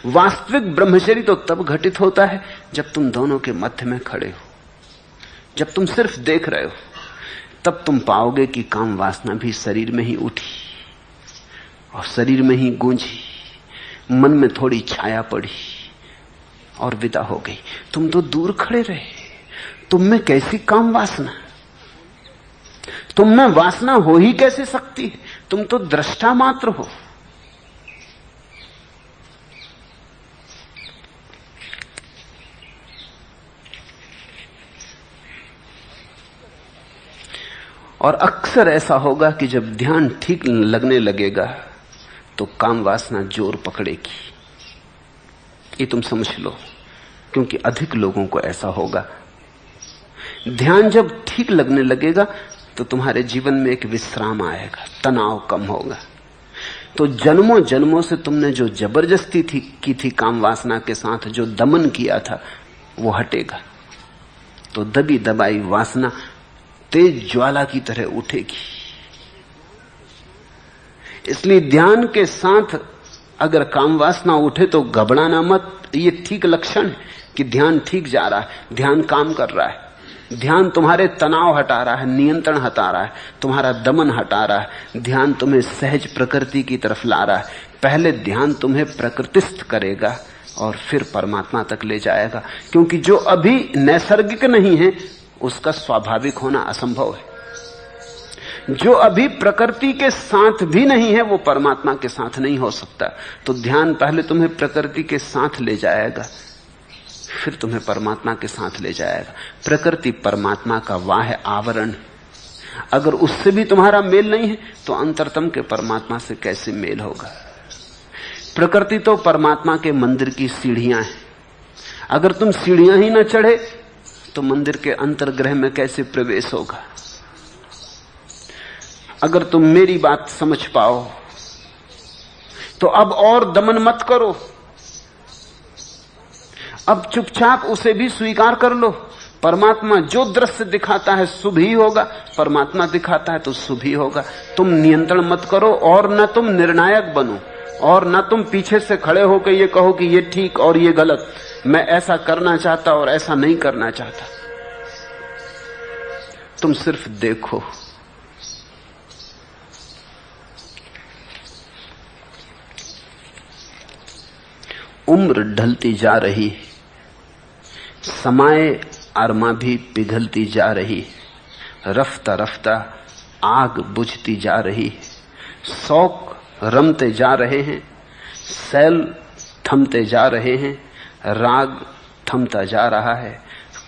वास्तविक ब्रह्मचर्य तो तब घटित होता है जब तुम दोनों के मध्य में खड़े हो, जब तुम सिर्फ देख रहे हो। तब तुम पाओगे कि काम वासना भी शरीर में ही उठी और शरीर में ही गूंजी, मन में थोड़ी छाया पड़ी और विदा हो गई। तुम तो दूर खड़े रहे, तुम में कैसी काम वासना, तुम में वासना हो ही कैसे सकती है? तुम तो दृष्टा मात्र हो। और अक्सर ऐसा होगा कि जब ध्यान ठीक लगने लगेगा तो काम वासना जोर पकड़ेगी। ये तुम समझ लो, क्योंकि अधिक लोगों को ऐसा होगा। ध्यान जब ठीक लगने लगेगा तो तुम्हारे जीवन में एक विश्राम आएगा, तनाव कम होगा। तो जन्मों जन्मों से तुमने जो जबरदस्ती की थी काम वासना के साथ, जो दमन किया था, वो हटेगा। तो दबी दबाई वासना तेज ज्वाला की तरह उठेगी। इसलिए ध्यान के साथ अगर काम वासना उठे तो घबराना मत। ये ठीक लक्षण है कि ध्यान ठीक जा रहा है, ध्यान काम कर रहा है। ध्यान तुम्हारे तनाव हटा रहा है, नियंत्रण हटा रहा है, तुम्हारा दमन हटा रहा है। ध्यान तुम्हें सहज प्रकृति की तरफ ला रहा है। पहले ध्यान तुम्हें प्रकृतिस्थ करेगा और फिर परमात्मा तक ले जाएगा, क्योंकि जो अभी नैसर्गिक नहीं है उसका स्वाभाविक होना असंभव है। जो अभी प्रकृति के साथ भी नहीं है वो परमात्मा के साथ नहीं हो सकता। तो ध्यान पहले तुम्हें प्रकृति के साथ ले जाएगा, फिर तुम्हें परमात्मा के साथ ले जाएगा। प्रकृति परमात्मा का बाह्य आवरण है। अगर उससे भी तुम्हारा मेल नहीं है तो अंतरतम के परमात्मा से कैसे मेल होगा? प्रकृति तो परमात्मा के मंदिर की सीढ़ियां हैं। अगर तुम सीढ़ियां ही ना चढ़े तो मंदिर के अंतर्गृह में कैसे प्रवेश होगा? अगर तुम मेरी बात समझ पाओ तो अब और दमन मत करो, अब चुपचाप उसे भी स्वीकार कर लो। परमात्मा जो दृश्य दिखाता है शुभ ही होगा, परमात्मा दिखाता है तो शुभ ही होगा। तुम नियंत्रण मत करो और न तुम निर्णायक बनो, और न तुम पीछे से खड़े होकर ये कहो कि ये ठीक और ये गलत, मैं ऐसा करना चाहता और ऐसा नहीं करना चाहता। तुम सिर्फ देखो। उम्र ढलती जा रही, समाए अरमा भी पिघलती जा रही, रफ्ता रफ्ता आग बुझती जा रही, शौक रमते जा रहे हैं, सैल थमते जा रहे हैं, राग थमता जा रहा है,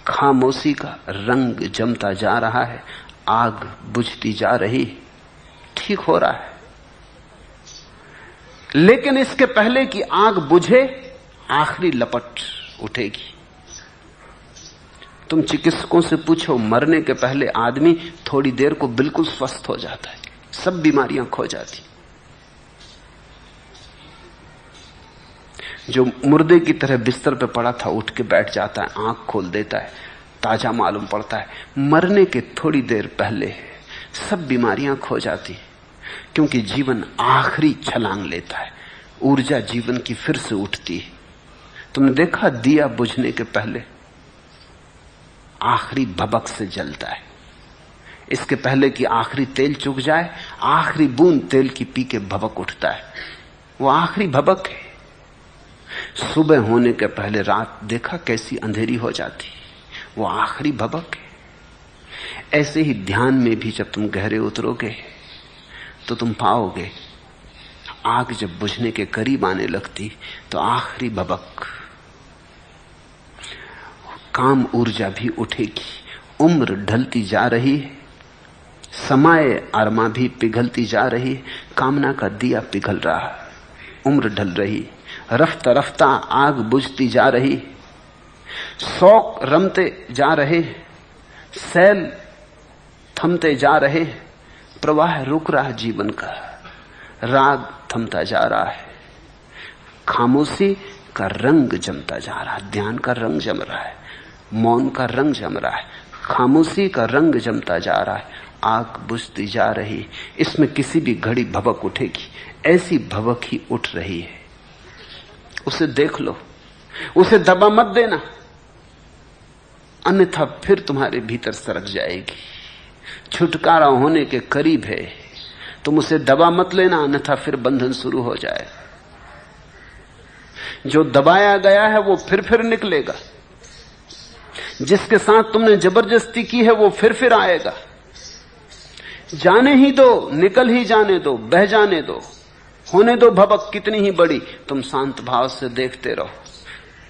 खामोशी का रंग जमता जा रहा है, आग बुझती जा रही। ठीक हो रहा है, लेकिन इसके पहले कि आग बुझे आखिरी लपट उठेगी। तुम चिकित्सकों से पूछो, मरने के पहले आदमी थोड़ी देर को बिल्कुल स्वस्थ हो जाता है, सब बीमारियां खो जाती। जो मुर्दे की तरह बिस्तर पे पड़ा था उठ के बैठ जाता है, आंख खोल देता है, ताजा मालूम पड़ता है। मरने के थोड़ी देर पहले सब बीमारियां खो जाती, क्योंकि जीवन आखिरी छलांग लेता है, ऊर्जा जीवन की फिर से उठती है। तुमने देखा दिया बुझने के पहले आखिरी भभक से जलता है। इसके पहले कि आखिरी तेल चुक जाए, आखिरी बूंद तेल की पी के भभक उठता है, वो आखिरी भभक है। सुबह होने के पहले रात देखा कैसी अंधेरी हो जाती, वो आखिरी भभक है। ऐसे ही ध्यान में भी जब तुम गहरे उतरोगे तो तुम पाओगे आग जब बुझने के करीब आने लगती तो आखिरी भभक, काम ऊर्जा भी उठेगी। उम्र ढलती जा रही है, समाए अरमा भी पिघलती जा रही है, कामना का दिया पिघल रहा है, उम्र ढल रही, रफ्ता रफ्ता आग बुझती जा रही, शौक रमते जा रहे, सैल थमते जा रहे, प्रवाह रुक रहा जीवन का, राग थमता जा रहा है, खामोशी का रंग जमता जा रहा है, ध्यान का रंग जम रहा है, मौन का रंग जम रहा है, खामोशी का रंग जमता जा रहा है, आग बुझती जा रही। इसमें किसी भी घड़ी भभक उठेगी, ऐसी भभक ही उठ रही है। उसे देख लो, उसे दबा मत देना, अन्यथा फिर तुम्हारे भीतर सरक जाएगी। छुटकारा होने के करीब है, तुम उसे दबा मत लेना, अन्यथा फिर बंधन शुरू हो जाए। जो दबाया गया है वो फिर निकलेगा, जिसके साथ तुमने जबरदस्ती की है वो फिर आएगा। जाने ही दो, निकल ही जाने दो, बह जाने दो, होने दो भबक कितनी ही बड़ी। तुम शांत भाव से देखते रहो,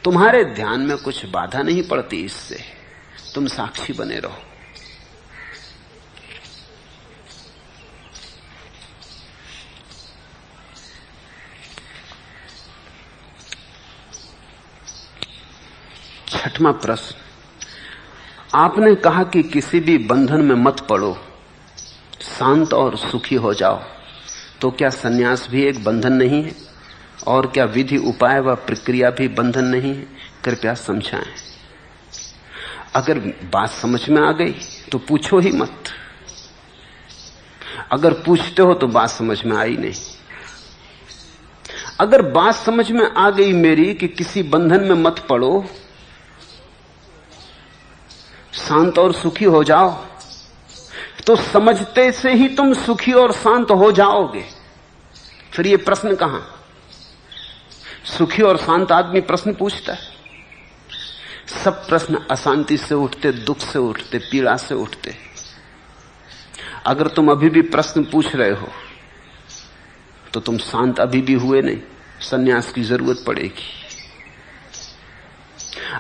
तुम्हारे ध्यान में कुछ बाधा नहीं पड़ती इससे, तुम साक्षी बने रहो। छठवां प्रश्न, आपने कहा कि किसी भी बंधन में मत पड़ो, शांत और सुखी हो जाओ, तो क्या सन्यास भी एक बंधन नहीं है? और क्या विधि उपाय व प्रक्रिया भी बंधन नहीं है? कृपया समझाएं। अगर बात समझ में आ गई तो पूछो ही मत, अगर पूछते हो तो बात समझ में आई नहीं। अगर बात समझ में आ गई मेरी कि किसी बंधन में मत पड़ो, शांत और सुखी हो जाओ, तो समझते से ही तुम सुखी और शांत हो जाओगे। फिर ये प्रश्न कहां? सुखी और शांत आदमी प्रश्न पूछता है। सब प्रश्न अशांति से उठते, दुख से उठते, पीड़ा से उठते। अगर तुम अभी भी प्रश्न पूछ रहे हो तो तुम शांत अभी भी हुए नहीं, सन्यास की जरूरत पड़ेगी।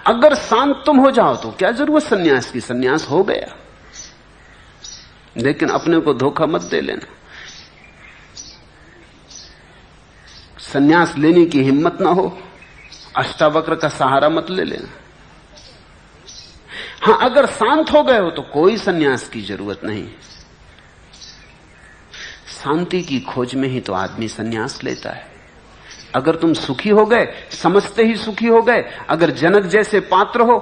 अगर शांत तुम हो जाओ तो क्या जरूरत सन्यास की? सन्यास हो गया। लेकिन अपने को धोखा मत दे लेना, सन्यास लेने की हिम्मत ना हो, अष्टावक्र का सहारा मत ले लेना। हां, अगर शांत हो गए हो तो कोई सन्यास की जरूरत नहीं। शांति की खोज में ही तो आदमी सन्यास लेता है। अगर तुम सुखी हो गए, समझते ही सुखी हो गए, अगर जनक जैसे पात्र हो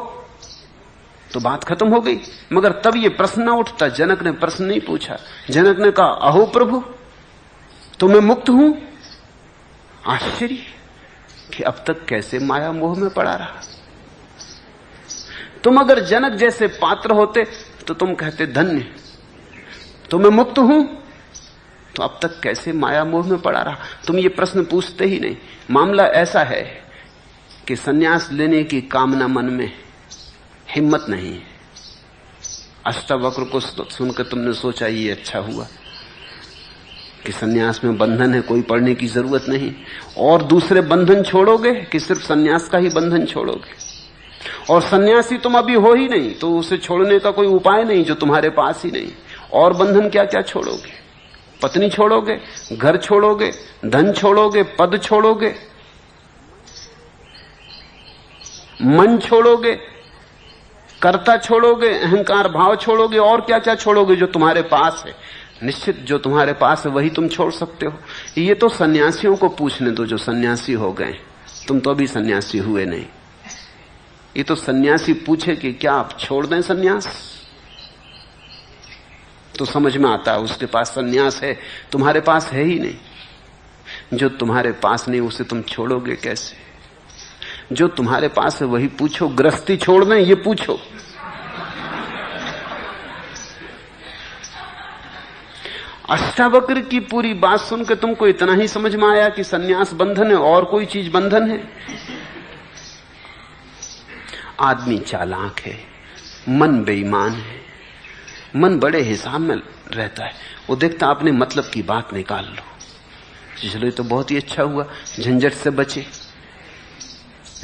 तो बात खत्म हो गई। मगर तब ये प्रश्न ना उठता। जनक ने प्रश्न नहीं पूछा, जनक ने कहा, अहो प्रभु, तो मैं मुक्त हूं। आश्चर्य कि अब तक कैसे माया मोह में पड़ा रहा। तुम अगर जनक जैसे पात्र होते तो तुम कहते, धन्य, तो मैं मुक्त हूं, तो अब तक कैसे माया मोह में पड़ा रहा। तुम ये प्रश्न पूछते ही नहीं। मामला ऐसा है कि सन्यास लेने की कामना मन में, हिम्मत नहीं है। अष्टावक्र को सुनकर तुमने सोचा ये अच्छा हुआ कि सन्यास में बंधन है, कोई पढ़ने की जरूरत नहीं। और दूसरे बंधन छोड़ोगे कि सिर्फ सन्यास का ही बंधन छोड़ोगे? और सन्यासी तुम अभी हो ही नहीं तो उसे छोड़ने का कोई उपाय नहीं जो तुम्हारे पास ही नहीं। और बंधन क्या क्या छोड़ोगे? पत्नी छोड़ोगे, घर छोड़ोगे, धन छोड़ोगे, पद छोड़ोगे, मन छोड़ोगे, कर्ता छोड़ोगे, अहंकार भाव छोड़ोगे, और क्या क्या छोड़ोगे जो तुम्हारे पास है। निश्चित जो तुम्हारे पास है वही तुम छोड़ सकते हो। ये तो सन्यासियों को पूछने दो जो सन्यासी हो गए, तुम तो अभी सन्यासी हुए नहीं। ये तो सन्यासी पूछे कि क्या आप छोड़ दें सन्यास, तो समझ में आता है उसके पास सन्यास है, तुम्हारे पास है ही नहीं। जो तुम्हारे पास नहीं उसे तुम छोड़ोगे कैसे? जो तुम्हारे पास है वही पूछो। गृहस्थी छोड़ दें ये पूछो। अष्टावक्र की पूरी बात सुनकर तुमको इतना ही समझ में आया कि सन्यास बंधन है और कोई चीज बंधन है? आदमी चालाक है, मन बेईमान है। मन बड़े हिसाब में रहता है, वो देखता अपने मतलब की बात निकाल लो। चलो ये तो बहुत ही अच्छा हुआ, झंझट से बचे।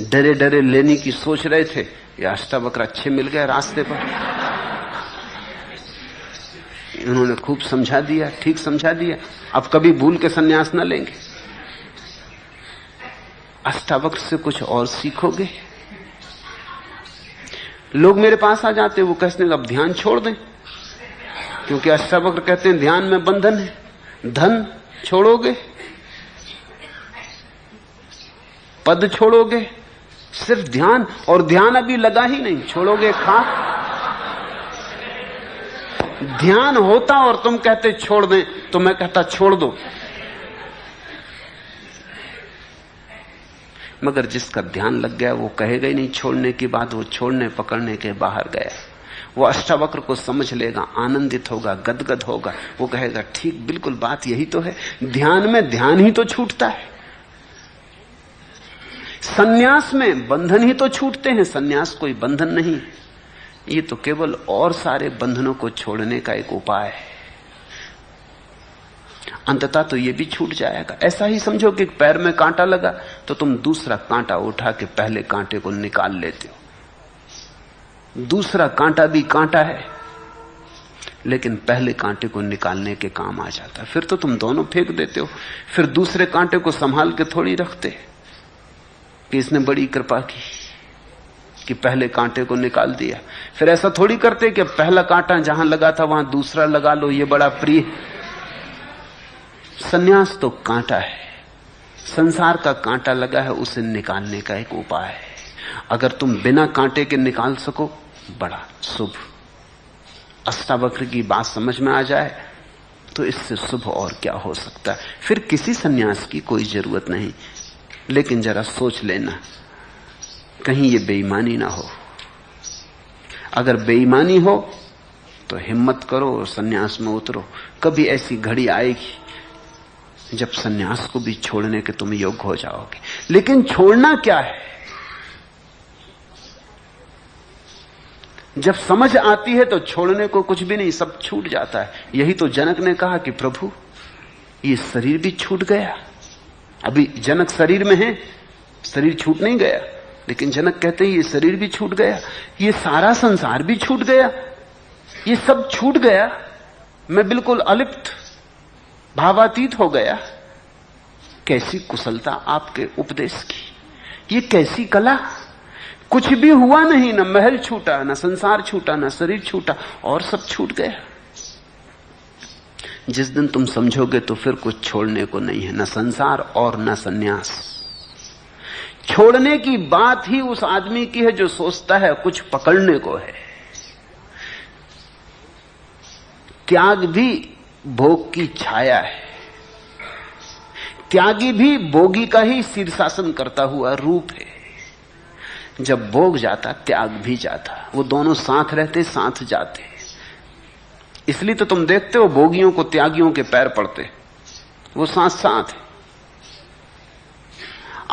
डरे डरे लेने की सोच रहे थे, ये अष्टावक्र अच्छे मिल गए रास्ते पर। उन्होंने खूब समझा दिया, ठीक समझा दिया, अब कभी भूल के सन्यास न लेंगे। अष्टावक्र से कुछ और सीखोगे। लोग मेरे पास आ जाते, वो कहते हैं अब ध्यान छोड़ दें, क्योंकि अष्टावक्र कहते हैं ध्यान में बंधन है। धन छोड़ोगे, पद छोड़ोगे, सिर्फ ध्यान, और ध्यान अभी लगा ही नहीं, छोड़ोगे खाक। ध्यान होता और तुम कहते छोड़ दें, तो मैं कहता छोड़ दो। मगर जिसका ध्यान लग गया वो कहेगा ही नहीं छोड़ने की बात, वो छोड़ने पकड़ने के बाहर गया। वो अष्टावक्र को समझ लेगा, आनंदित होगा, गदगद होगा। वो कहेगा ठीक, बिल्कुल बात यही तो है। ध्यान में ध्यान ही तो छूटता है, सन्यास में बंधन ही तो छूटते हैं। सन्यास कोई बंधन नहीं, ये तो केवल और सारे बंधनों को छोड़ने का एक उपाय है। अंततः तो ये भी छूट जाएगा। ऐसा ही समझो कि पैर में कांटा लगा तो तुम दूसरा कांटा उठा के पहले कांटे को निकाल लेते हो। दूसरा कांटा भी कांटा है, लेकिन पहले कांटे को निकालने के काम आ जाता है। फिर तो तुम दोनों फेंक देते हो। फिर दूसरे कांटे को संभाल के थोड़ी रखते कि इसने बड़ी कृपा की कि पहले कांटे को निकाल दिया। फिर ऐसा थोड़ी करते कि पहला कांटा जहां लगा था वहां दूसरा लगा लो, ये बड़ा प्रिय। सन्यास तो कांटा है, संसार का कांटा लगा है, उसे निकालने का एक उपाय है। अगर तुम बिना कांटे के निकाल सको, बड़ा शुभ। अष्टावक्र की बात समझ में आ जाए तो इससे शुभ और क्या हो सकता है। फिर किसी सन्यास की कोई जरूरत नहीं। लेकिन जरा सोच लेना, कहीं ये बेईमानी ना हो। अगर बेईमानी हो तो हिम्मत करो और सन्यास में उतरो। कभी ऐसी घड़ी आएगी जब सन्यास को भी छोड़ने के तुम योग्य हो जाओगे। लेकिन छोड़ना क्या है? जब समझ आती है तो छोड़ने को कुछ भी नहीं, सब छूट जाता है। यही तो जनक ने कहा कि प्रभु ये शरीर भी छूट गया। अभी जनक शरीर में है, शरीर छूट नहीं गया, लेकिन जनक कहते हैं ये शरीर भी छूट गया, ये सारा संसार भी छूट गया, ये सब छूट गया। मैं बिल्कुल अलिप्त, भावातीत हो गया। कैसी कुशलता आपके उपदेश की, ये कैसी कला। कुछ भी हुआ नहीं, न महल छूटा, न संसार छूटा, न शरीर छूटा, और सब छूट गया। जिस दिन तुम समझोगे तो फिर कुछ छोड़ने को नहीं है, न संसार और न सन्यास। छोड़ने की बात ही उस आदमी की है जो सोचता है कुछ पकड़ने को है। त्याग भी भोग की छाया है। त्यागी भी भोगी का ही शीर्षासन करता हुआ रूप है। जब भोग जाता त्याग भी जाता, वो दोनों साथ रहते, साथ जाते। इसलिए तो तुम देखते हो भोगियों को त्यागियों के पैर पड़ते, वो साथ साथ है।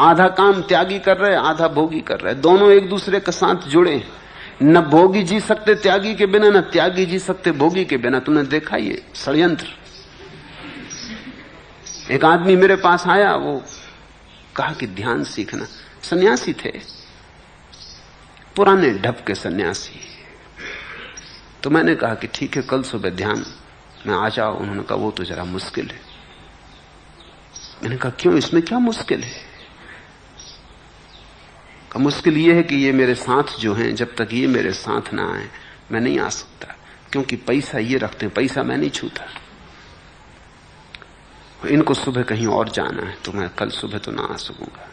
आधा काम त्यागी कर रहे, आधा भोगी कर रहे, दोनों एक दूसरे के साथ जुड़े। न भोगी जी सकते त्यागी के बिना, न त्यागी जी सकते भोगी के बिना। तुमने देखा ये षड्यंत्र। एक आदमी मेरे पास आया, वो कहा कि ध्यान सीखना। सन्यासी थे, पुराने ढप के सन्यासी। तो मैंने कहा कि ठीक है, कल सुबह ध्यान में आ जाओ। उन्होंने कहा वो तो जरा मुश्किल है। मैंने कहा क्यों, इसमें क्या मुश्किल है? मुश्किल ये है कि ये मेरे साथ जो हैं, जब तक ये मेरे साथ ना आए मैं नहीं आ सकता, क्योंकि पैसा ये रखते हैं, पैसा मैं नहीं छूता। इनको सुबह कहीं और जाना है तो मैं कल सुबह तो ना आ सकूंगा।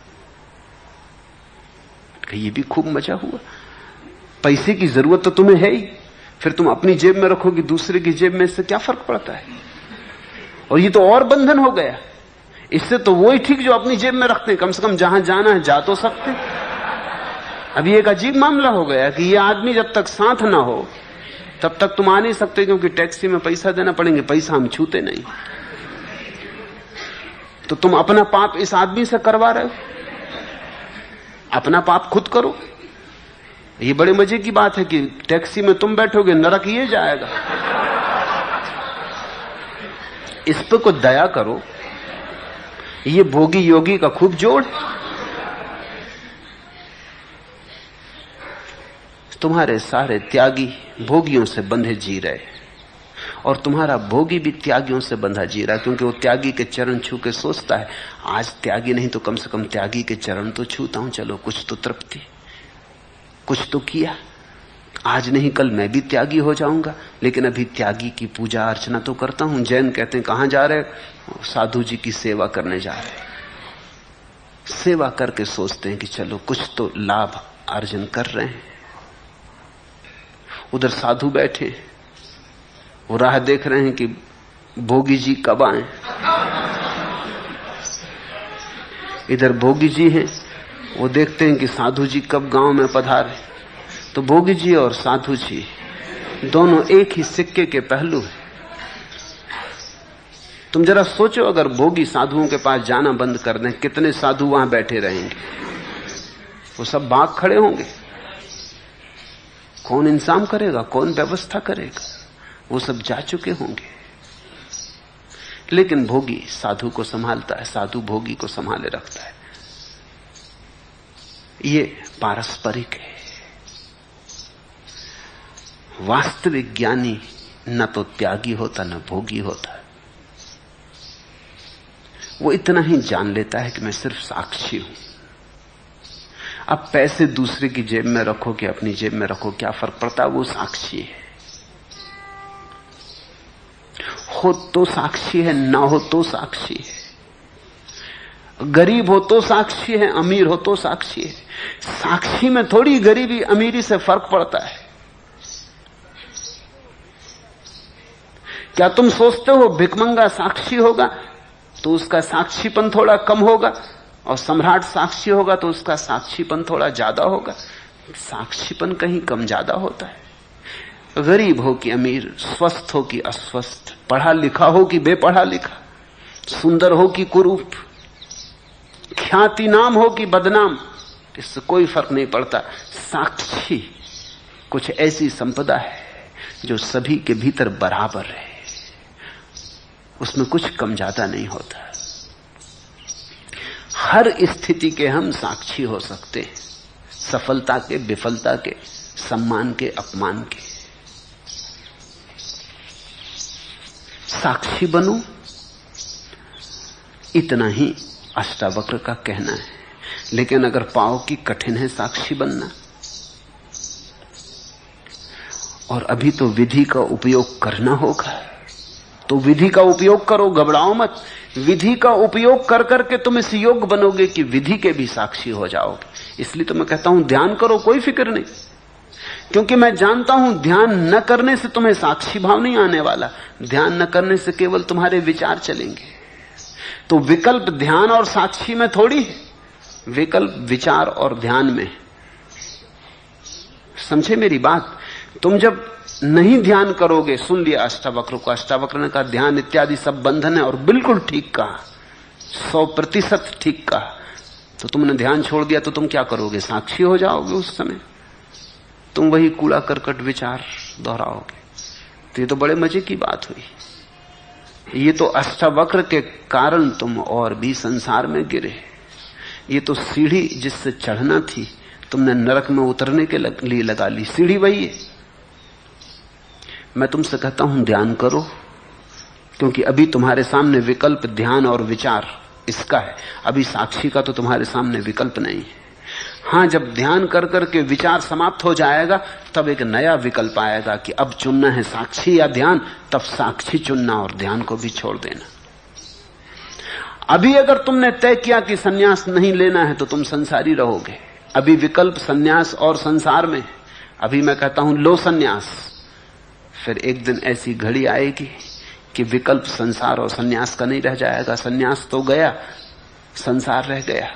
ये भी खूब मजा हुआ। पैसे की जरूरत तो तुम्हें है ही, फिर तुम अपनी जेब में रखोगी, दूसरे की जेब में, इससे क्या फर्क पड़ता है? और ये तो और बंधन हो गया। इससे तो वही ठीक जो अपनी जेब में रखते हैं, कम से कम जहां जाना है जा तो सकते। अभी एक अजीब मामला हो गया कि ये आदमी जब तक साथ ना हो तब तक तुम आ नहीं सकते, क्योंकि टैक्सी में पैसा देना पड़ेंगे, पैसा हम छूते नहीं। तो तुम अपना पाप इस आदमी से करवा रहे हो, अपना पाप खुद करो। ये बड़े मजे की बात है कि टैक्सी में तुम बैठोगे, नरक ये जाएगा। इस पे को दया करो। ये भोगी योगी का खूब जोड़। तुम्हारे सारे त्यागी भोगियों से बंधे जी रहे, और तुम्हारा भोगी भी त्यागियों से बंधा जी रहा, क्योंकि वो त्यागी के चरण छू के सोचता है आज त्यागी नहीं तो कम से कम त्यागी के चरण तो छूता हूं, चलो कुछ तो तृप्ति, कुछ तो किया। आज नहीं कल मैं भी त्यागी हो जाऊंगा, लेकिन अभी त्यागी की पूजा अर्चना तो करता हूं। जैन कहते हैं कहां जा रहे? साधु जी की सेवा करने जा रहे। सेवा करके सोचते हैं कि चलो कुछ तो लाभ अर्जन कर रहे हैं। उधर साधु बैठे, वो राह देख रहे हैं कि भोगी जी कब आए। इधर भोगी जी हैं, वो देखते हैं कि साधु जी कब गांव में पधारे, तो भोगी जी और साधु जी दोनों एक ही सिक्के के पहलू हैं। तुम जरा सोचो, अगर भोगी साधुओं के पास जाना बंद कर दें, कितने साधु वहां बैठे रहेंगे? वो सब भाग खड़े होंगे। कौन इंतजाम करेगा, कौन व्यवस्था करेगा? वो सब जा चुके होंगे। लेकिन भोगी साधु को संभालता है, साधु भोगी को संभाले रखता है। ये पारस्परिक है। वास्तविक ज्ञानी न तो त्यागी होता न भोगी होता। वो इतना ही जान लेता है कि मैं सिर्फ साक्षी हूं। अब पैसे दूसरे की जेब में रखो कि अपनी जेब में रखो, क्या फर्क पड़ता है? वो साक्षी है। हो तो साक्षी है, ना हो तो साक्षी है। गरीब हो तो साक्षी है, अमीर हो तो साक्षी है। साक्षी में थोड़ी गरीबी अमीरी से फर्क पड़ता है। क्या तुम सोचते हो भिखमंगा साक्षी होगा तो उसका साक्षीपन थोड़ा कम होगा, और सम्राट साक्षी होगा तो उसका साक्षीपन थोड़ा ज्यादा होगा? साक्षीपन कहीं कम ज्यादा होता है। गरीब हो कि अमीर, स्वस्थ हो कि अस्वस्थ, पढ़ा लिखा हो कि बेपढ़ा लिखा, सुंदर हो कि कुरूप, ख्याति नाम हो कि बदनाम, इससे कोई फर्क नहीं पड़ता। साक्षी कुछ ऐसी संपदा है जो सभी के भीतर बराबर है, उसमें कुछ कम ज्यादा नहीं होता। हर स्थिति के हम साक्षी हो सकते हैं, सफलता के, विफलता के, सम्मान के, अपमान के। साक्षी बनो, इतना ही अष्टावक्र का कहना है। लेकिन अगर पाओ कि कठिन है साक्षी बनना, और अभी तो विधि का उपयोग करना होगा, तो विधि का उपयोग करो, घबराओ मत। विधि का उपयोग कर करके तुम इस योग्य बनोगे कि विधि के भी साक्षी हो जाओगे। इसलिए तो मैं कहता हूं ध्यान करो, कोई फिक्र नहीं, क्योंकि मैं जानता हूं ध्यान न करने से तुम्हें साक्षी भाव नहीं आने वाला। ध्यान न करने से केवल तुम्हारे विचार चलेंगे। तो विकल्प ध्यान और साक्षी में थोड़ी है, विकल्प विचार और ध्यान में। समझे मेरी बात? तुम जब नहीं ध्यान करोगे, सुन लिया अष्टावक्र को, अष्टावक्र ने कहा ध्यान इत्यादि सब बंधन है, और बिल्कुल ठीक कहा, 100% ठीक कहा। तो तुमने ध्यान छोड़ दिया तो तुम क्या करोगे? साक्षी हो जाओगे। उस समय तुम वही कूड़ा करकट विचार दोहराओगे। तो ये तो बड़े मजे की बात हुई। ये तो अष्टावक्र के कारण तुम और भी संसार में गिरे। ये तो सीढ़ी जिससे चढ़ना थी तुमने नरक में उतरने के लिए लगा ली। सीढ़ी वही है। मैं तुमसे कहता हूं ध्यान करो, क्योंकि अभी तुम्हारे सामने विकल्प ध्यान और विचार इसका है। अभी साक्षी का तो तुम्हारे सामने विकल्प नहीं है। हां, जब ध्यान कर करके विचार समाप्त हो जाएगा तब एक नया विकल्प आएगा कि अब चुनना है साक्षी या ध्यान। तब साक्षी चुनना और ध्यान को भी छोड़ देना। अभी अगर तुमने तय किया कि सन्यास नहीं लेना है तो तुम संसारी रहोगे। अभी विकल्प सन्यास और संसार में। अभी मैं कहता हूं लो सन्यास, फिर एक दिन ऐसी घड़ी आएगी कि विकल्प संसार और सन्यास का नहीं रह जाएगा। सन्यास तो गया, संसार रह गया।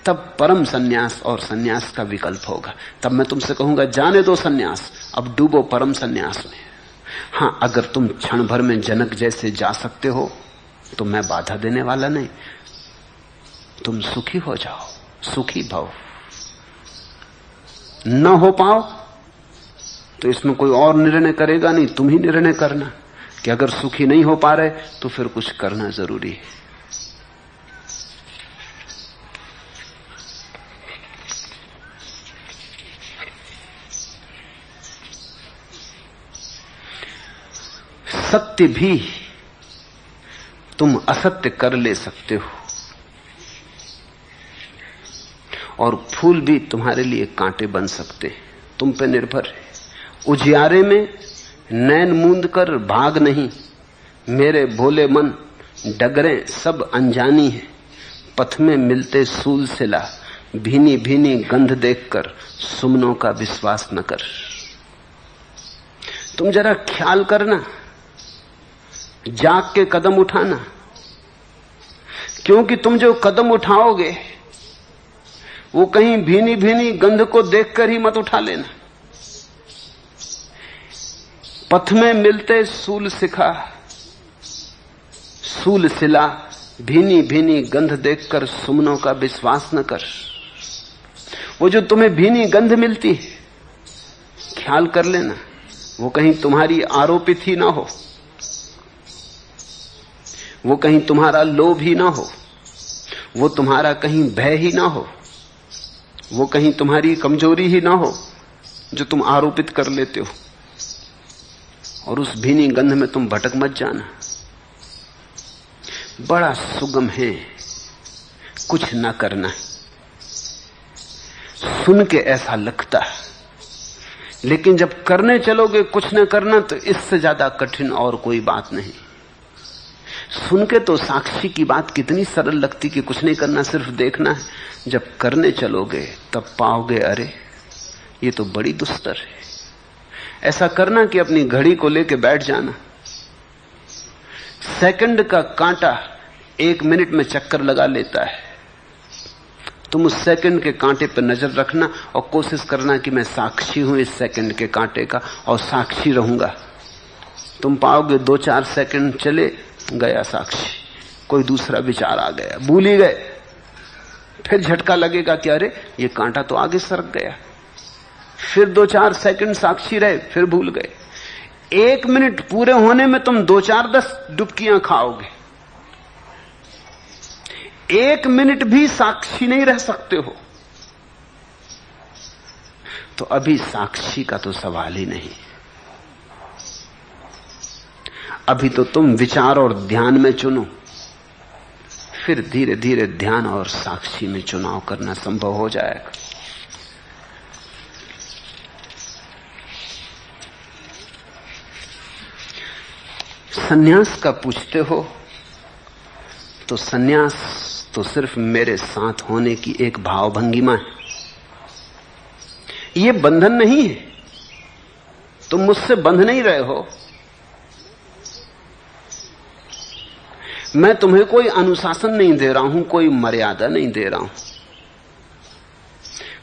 तब परम सन्यास और सन्यास का विकल्प होगा। तब मैं तुमसे कहूंगा जाने दो सन्यास, अब डूबो परम सन्यास में। हां, अगर तुम क्षण भर में जनक जैसे जा सकते हो तो मैं बाधा देने वाला नहीं। तुम सुखी हो जाओ, सुखी भव। न हो पाओ तो इसमें कोई और निर्णय करेगा नहीं, तुम ही निर्णय करना कि अगर सुखी नहीं हो पा रहे तो फिर कुछ करना जरूरी है। सत्य भी तुम असत्य कर ले सकते हो, और फूल भी तुम्हारे लिए कांटे बन सकते हैं। तुम पे निर्भर है। उजियारे में नैन मूंद कर भाग नहीं, मेरे भोले मन डगरें सब अनजानी है। पथ में मिलते सूल सिला, भीनी भीनी गंध देखकर सुमनों का विश्वास न कर। तुम जरा ख्याल करना, जाग के कदम उठाना, क्योंकि तुम जो कदम उठाओगे वो कहीं भीनी भीनी गंध को देखकर ही मत उठा लेना। पथ में मिलते सूल शिखा, सूल शिला, भीनी भीनी गंध देखकर सुमनों का विश्वास न कर। वो जो तुम्हें भीनी गंध मिलती है, ख्याल कर लेना वो कहीं तुम्हारी आरोपित ही ना हो, वो कहीं तुम्हारा लोभ ही ना हो, वो तुम्हारा कहीं भय ही ना हो, वो कहीं तुम्हारी कमजोरी ही ना हो जो तुम आरोपित कर लेते हो। और उस भीनी गंध में तुम भटक मत जाना। बड़ा सुगम है कुछ ना करना। सुन के ऐसा लगता है, लेकिन जब करने चलोगे कुछ न करना, तो इससे ज्यादा कठिन और कोई बात नहीं। सुन के तो साक्षी की बात कितनी सरल लगती कि कुछ नहीं करना, सिर्फ देखना है। जब करने चलोगे तब पाओगे अरे ये तो बड़ी दुस्तर है। ऐसा करना कि अपनी घड़ी को लेके बैठ जाना। सेकंड का कांटा 1 मिनट में चक्कर लगा लेता है। तुम उस सेकंड के कांटे पर नजर रखना और कोशिश करना कि मैं साक्षी हूं इस सेकंड के कांटे का और साक्षी रहूंगा। तुम पाओगे 2-4 सेकंड चले गया साक्षी, कोई दूसरा विचार आ गया, भूल ही गए। फिर झटका लगेगा कि अरे ये कांटा तो आगे सरक गया। फिर 2-4 सेकंड साक्षी रहे, फिर भूल गए। 1 मिनट पूरे होने में तुम 2-4-10 डुबकियां खाओगे। 1 मिनट भी साक्षी नहीं रह सकते हो तो अभी साक्षी का तो सवाल ही नहीं। अभी तो तुम विचार और ध्यान में चुनो, फिर धीरे धीरे ध्यान और साक्षी में चुनाव करना संभव हो जाएगा। सन्यास का पूछते हो तो सन्यास तो सिर्फ मेरे साथ होने की एक भावभंगिमा है। ये बंधन नहीं है, तुम मुझसे बंध नहीं रहे हो। मैं तुम्हें कोई अनुशासन नहीं दे रहा हूं, कोई मर्यादा नहीं दे रहा हूं।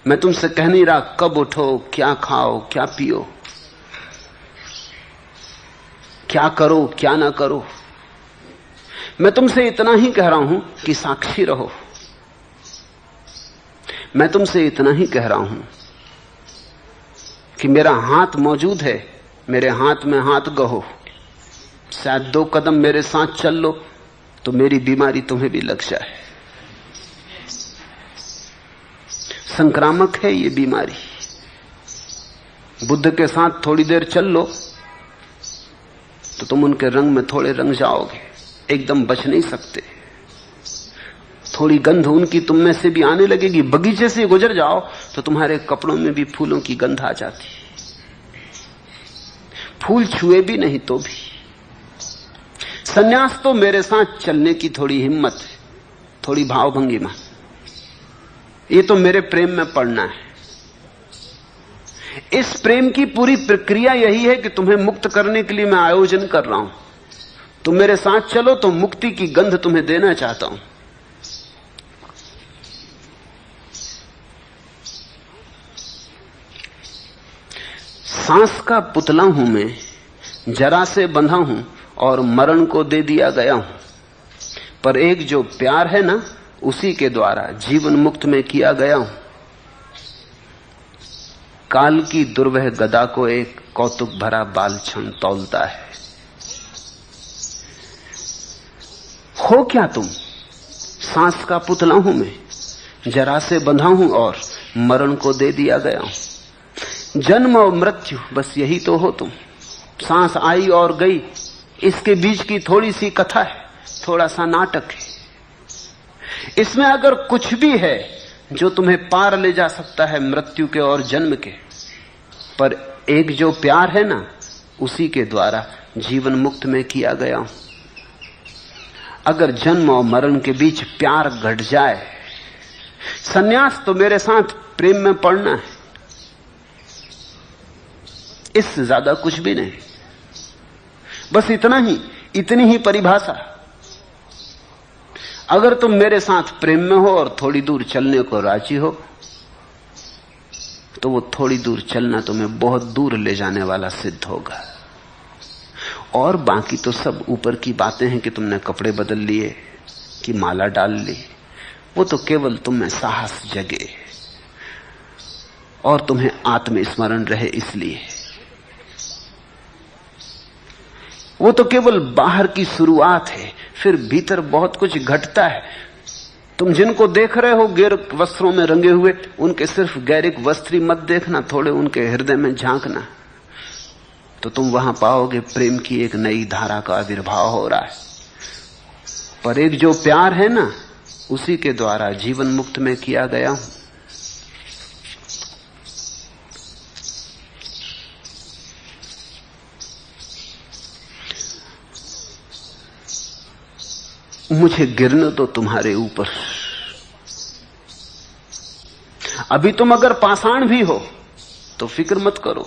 मैं तुमसे कह नहीं रहा कब उठो, क्या खाओ, क्या पियो, क्या करो, क्या ना करो। मैं तुमसे इतना ही कह रहा हूं कि साक्षी रहो। मैं तुमसे इतना ही कह रहा हूं कि मेरा हाथ मौजूद है, मेरे हाथ में हाथ गहो। शायद 2 कदम मेरे साथ चल लो तो मेरी बीमारी तुम्हें भी लग जाए। संक्रामक है ये बीमारी। बुद्ध के साथ थोड़ी देर चल लो तो तुम उनके रंग में थोड़े रंग जाओगे, एकदम बच नहीं सकते। थोड़ी गंध उनकी तुम में से भी आने लगेगी। बगीचे से गुजर जाओ तो तुम्हारे कपड़ों में भी फूलों की गंध आ जाती। फूल छुए भी नहीं तो भी। सन्यास तो मेरे साथ चलने की थोड़ी हिम्मत है, थोड़ी भावभंगिमा। ये तो मेरे प्रेम में पड़ना है। इस प्रेम की पूरी प्रक्रिया यही है कि तुम्हें मुक्त करने के लिए मैं आयोजन कर रहा हूं। तुम मेरे साथ चलो तो मुक्ति की गंध तुम्हें देना चाहता हूं। सांस का पुतला हूं मैं, जरा से बंधा हूं और मरण को दे दिया गया हूं। पर एक जो प्यार है ना, उसी के द्वारा जीवन मुक्त में किया गया हूं। काल की दुर्वह गदा को एक कौतुक भरा बाल क्षण तौलता है। हो क्या तुम? सांस का पुतला हूं मैं, जरा से बंधा हूं और मरण को दे दिया गया हूं। जन्म और मृत्यु, बस यही तो हो तुम। सांस आई और गई, इसके बीच की थोड़ी सी कथा है, थोड़ा सा नाटक है। इसमें अगर कुछ भी है जो तुम्हें पार ले जा सकता है मृत्यु के और जन्म के, पर एक जो प्यार है ना, उसी के द्वारा जीवन मुक्त में किया गया हूं। अगर जन्म और मरण के बीच प्यार घट जाए, सन्यास तो मेरे साथ प्रेम में पड़ना है, इससे ज्यादा कुछ भी नहीं। बस इतना ही, इतनी ही परिभाषा। अगर तुम मेरे साथ प्रेम में हो और थोड़ी दूर चलने को राजी हो तो वो थोड़ी दूर चलना तुम्हें बहुत दूर ले जाने वाला सिद्ध होगा। और बाकी तो सब ऊपर की बातें हैं कि तुमने कपड़े बदल लिए, कि माला डाल ली। वो तो केवल तुम में साहस जगे और तुम्हें आत्मस्मरण रहे इसलिए। वो तो केवल बाहर की शुरुआत है, फिर भीतर बहुत कुछ घटता है। तुम जिनको देख रहे हो गैरिक वस्त्रों में रंगे हुए, उनके सिर्फ गैरिक वस्त्र ही मत देखना, थोड़े उनके हृदय में झांकना, तो तुम वहां पाओगे प्रेम की एक नई धारा का आविर्भाव हो रहा है। पर एक जो प्यार है ना, उसी के द्वारा जीवन मुक्त में किया गया हूं। मुझे गिरने दो तुम्हारे ऊपर। अभी तुम अगर पाषाण भी हो तो फिक्र मत करो,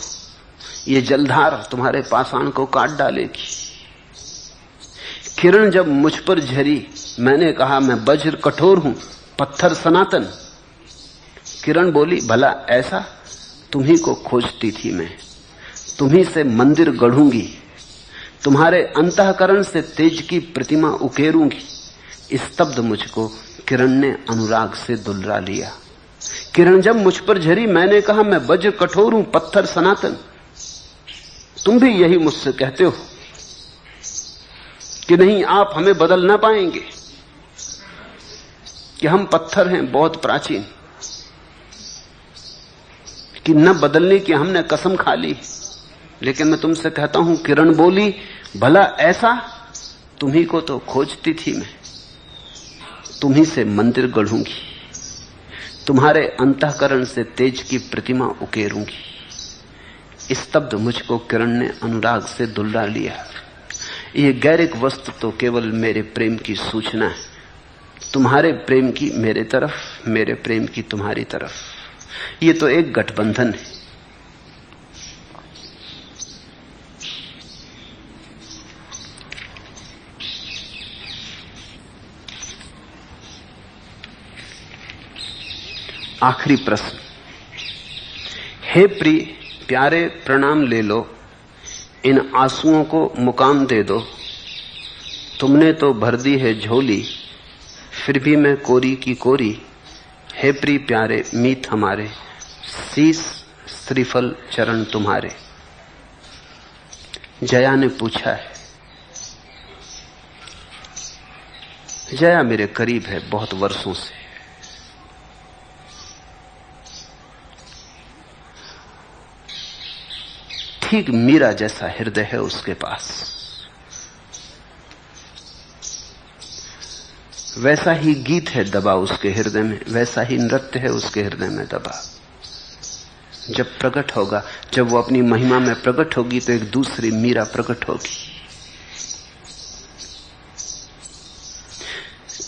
ये जलधार तुम्हारे पाषाण को काट डालेगी। किरण जब मुझ पर झरी, मैंने कहा मैं वज्र कठोर हूं, पत्थर सनातन। किरण बोली, भला ऐसा? तुम्ही को खोजती थी मैं, तुम्ही से मंदिर गढ़ूंगी, तुम्हारे अंतःकरण से तेज की प्रतिमा उकेरूंगी। स्तब्ध मुझको किरण ने अनुराग से दुलरा लिया। किरण जब मुझ पर झरी, मैंने कहा मैं वज्र कठोर हूं, पत्थर सनातन। तुम भी यही मुझसे कहते हो कि नहीं, आप हमें बदल ना पाएंगे, कि हम पत्थर हैं बहुत प्राचीन, कि न बदलने की हमने कसम खा ली। लेकिन मैं तुमसे कहता हूं, किरण बोली, भला ऐसा? तुम्ही को तो खोजती थी मैं, तुम्ही से मंदिर गढ़ूंगी, तुम्हारे अंतःकरण से तेज की प्रतिमा उकेरूंगी। स्तब्ध मुझको किरण ने अनुराग से दुलरा लिया। ये गैरिक वस्तु तो केवल मेरे प्रेम की सूचना है, तुम्हारे प्रेम की मेरे तरफ, मेरे प्रेम की तुम्हारी तरफ। ये तो एक गठबंधन है। आखिरी प्रश्न। हे प्रिय प्यारे, प्रणाम ले लो, इन आंसुओं को मुकाम दे दो। तुमने तो भर दी है झोली, फिर भी मैं कोरी की कोरी। हे प्रिय प्यारे मीत हमारे, शीस श्रीफल चरण तुम्हारे। जया ने पूछा है। जया मेरे करीब है बहुत वर्षों से। ठीक मीरा जैसा हृदय है उसके पास, वैसा ही गीत है दबा उसके हृदय में, वैसा ही नृत्य है उसके हृदय में दबा। जब प्रकट होगा, जब वो अपनी महिमा में प्रकट होगी, तो एक दूसरी मीरा प्रकट होगी।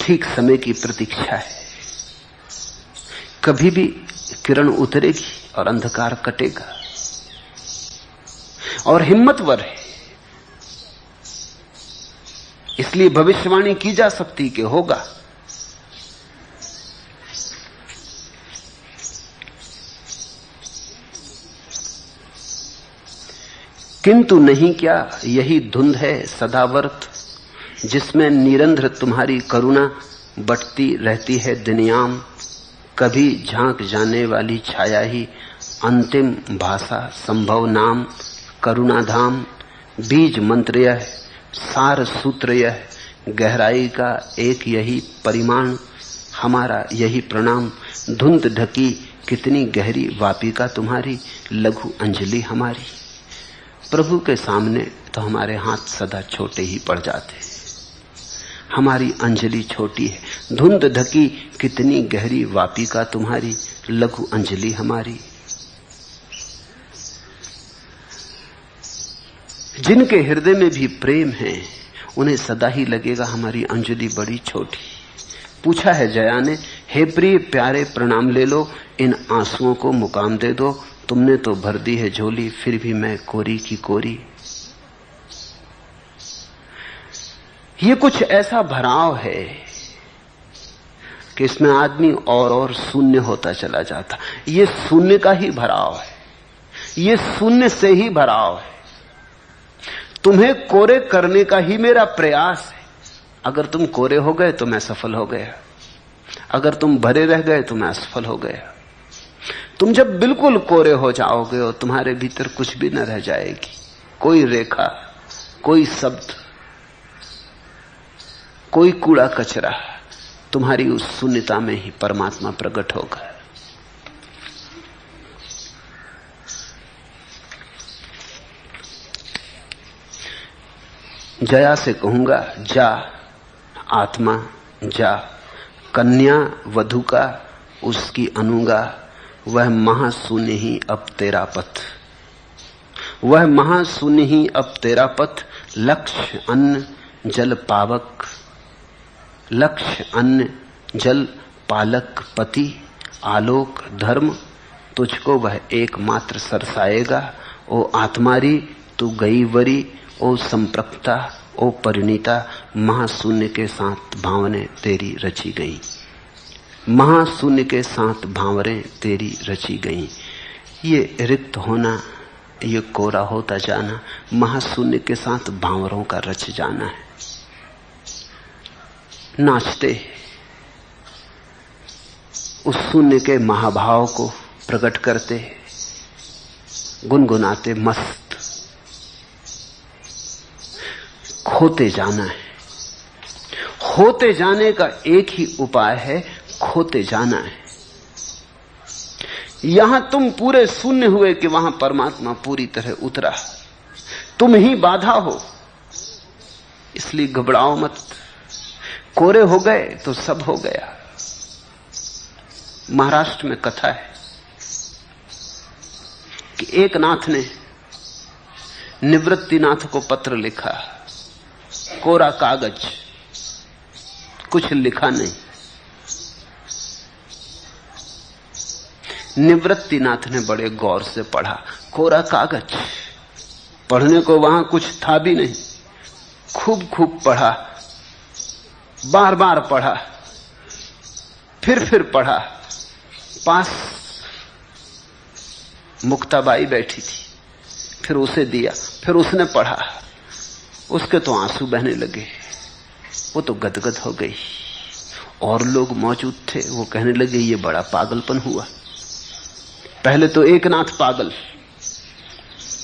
ठीक समय की प्रतीक्षा है। कभी भी किरण उतरेगी और अंधकार कटेगा। और हिम्मतवर है, इसलिए भविष्यवाणी की जा सकती कि होगा। किंतु नहीं क्या यही धुंध है सदावर्त, जिसमें निरंतर तुम्हारी करुणा बटती रहती है दिनयाम। कभी झांक जाने वाली छाया ही अंतिम भाषा संभव नाम। करुणाधाम बीज मंत्र यह, सार सूत्र यह, गहराई का एक यही परिमाण, हमारा यही प्रणाम। धुंध ढकी कितनी गहरी वापिका तुम्हारी, लघु अंजलि हमारी। प्रभु के सामने तो हमारे हाथ सदा छोटे ही पड़ जाते हैं, हमारी अंजलि छोटी है। धुंध ढकी कितनी गहरी वापिका तुम्हारी, लघु अंजलि हमारी। जिनके हृदय में भी प्रेम है, उन्हें सदा ही लगेगा हमारी अंजलि बड़ी छोटी। पूछा है जया ने, हे प्रिय प्यारे प्रणाम ले लो, इन आंसुओं को मुकाम दे दो। तुमने तो भर दी है झोली, फिर भी मैं कोरी की कोरी। ये कुछ ऐसा भराव है कि इसमें आदमी और शून्य होता चला जाता। ये शून्य का ही भराव है, ये शून्य से ही भराव है। तुम्हें कोरे करने का ही मेरा प्रयास है। अगर तुम कोरे हो गए तो मैं सफल हो गया, अगर तुम भरे रह गए तो मैं असफल हो गया। तुम जब बिल्कुल कोरे हो जाओगे और तुम्हारे भीतर कुछ भी न रह जाएगी, कोई रेखा, कोई शब्द, कोई कूड़ा कचरा, तुम्हारी उस शून्यता में ही परमात्मा प्रकट होगा। जया से कहूंगा, जा आत्मा जा, कन्या वधु का उसकी अनुगा, वह महाशून्य ही अब तेरा पथ, वह महाशून्य ही अब तेरा पथ। लक्ष्य अन्न जल पावक, लक्ष्य अन्न जल पालक पति, आलोक धर्म तुझको वह एकमात्र सरसाएगा। ओ आत्मारी तू गई वरी, ओ संप्रक्ता ओ परिणीता, महाशून्य के साथ भावने तेरी रची गई, महाशून्य के साथ भावरें तेरी रची गई। ये रिक्त होना, ये कोरा होता जाना, महाशून्य के साथ भावरों का रच जाना है। नाचते उस शून्य के महाभाव को प्रकट करते, गुनगुनाते मस्त खोते जाना है। होते जाने का एक ही उपाय है, खोते जाना है। यहां तुम पूरे शून्य हुए कि वहां परमात्मा पूरी तरह उतरा, तुम ही बाधा हो, इसलिए घबराओ मत। कोरे हो गए तो सब हो गया। महाराष्ट्र में कथा है कि एक नाथ ने निवृत्तिनाथ को पत्र लिखा, कोरा कागज, कुछ लिखा नहीं। निवृत्तिनाथ ने बड़े गौर से पढ़ा, कोरा कागज, पढ़ने को वहां कुछ था भी नहीं। खूब पढ़ा, बार बार पढ़ा, फिर पढ़ा। पास मुक्ताबाई बैठी थी, फिर उसे दिया, फिर उसने पढ़ा, उसके तो आंसू बहने लगे, वो तो गदगद हो गई। और लोग मौजूद थे, वो कहने लगे ये बड़ा पागलपन हुआ। पहले तो एक नाथ पागल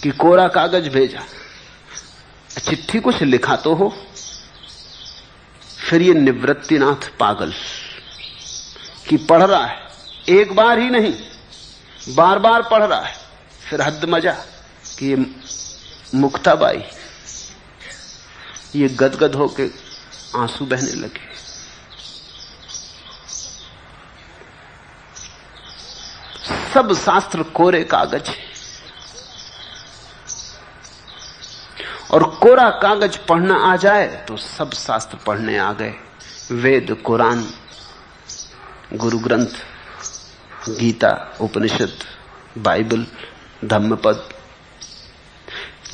कि कोरा कागज भेजा, चिट्ठी कुछ लिखा तो हो। फिर ये निवृत्तिनाथ पागल कि पढ़ रहा है, एक बार ही नहीं बार बार पढ़ रहा है। फिर हद मजा कि ये मुक्ताबाई, ये गदगद होके आंसू बहने लगे। सब शास्त्र कोरे कागज है, और कोरा कागज पढ़ना आ जाए तो सब शास्त्र पढ़ने आ गए। वेद, कुरान, गुरु ग्रंथ, गीता, उपनिषद, बाइबल, धम्मपद,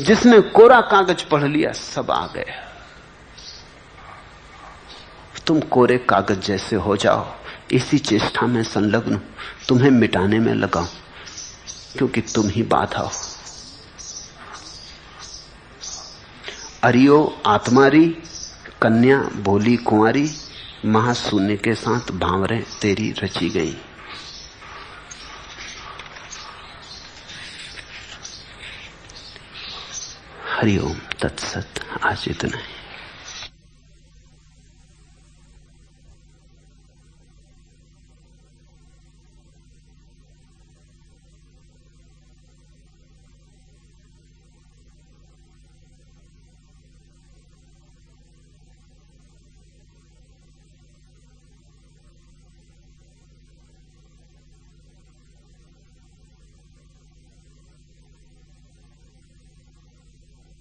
जिसने कोरा कागज पढ़ लिया सब आ गया। तुम कोरे कागज जैसे हो जाओ, इसी चेष्टा में संलग्न, तुम्हें मिटाने में लगाओ, क्योंकि तुम ही बाधा हो। अरियो आत्मारी, कन्या बोली कुंवारी, महाशून्य के साथ भावरें तेरी रची गई। हरिओम तत्सत। आज इतना ही।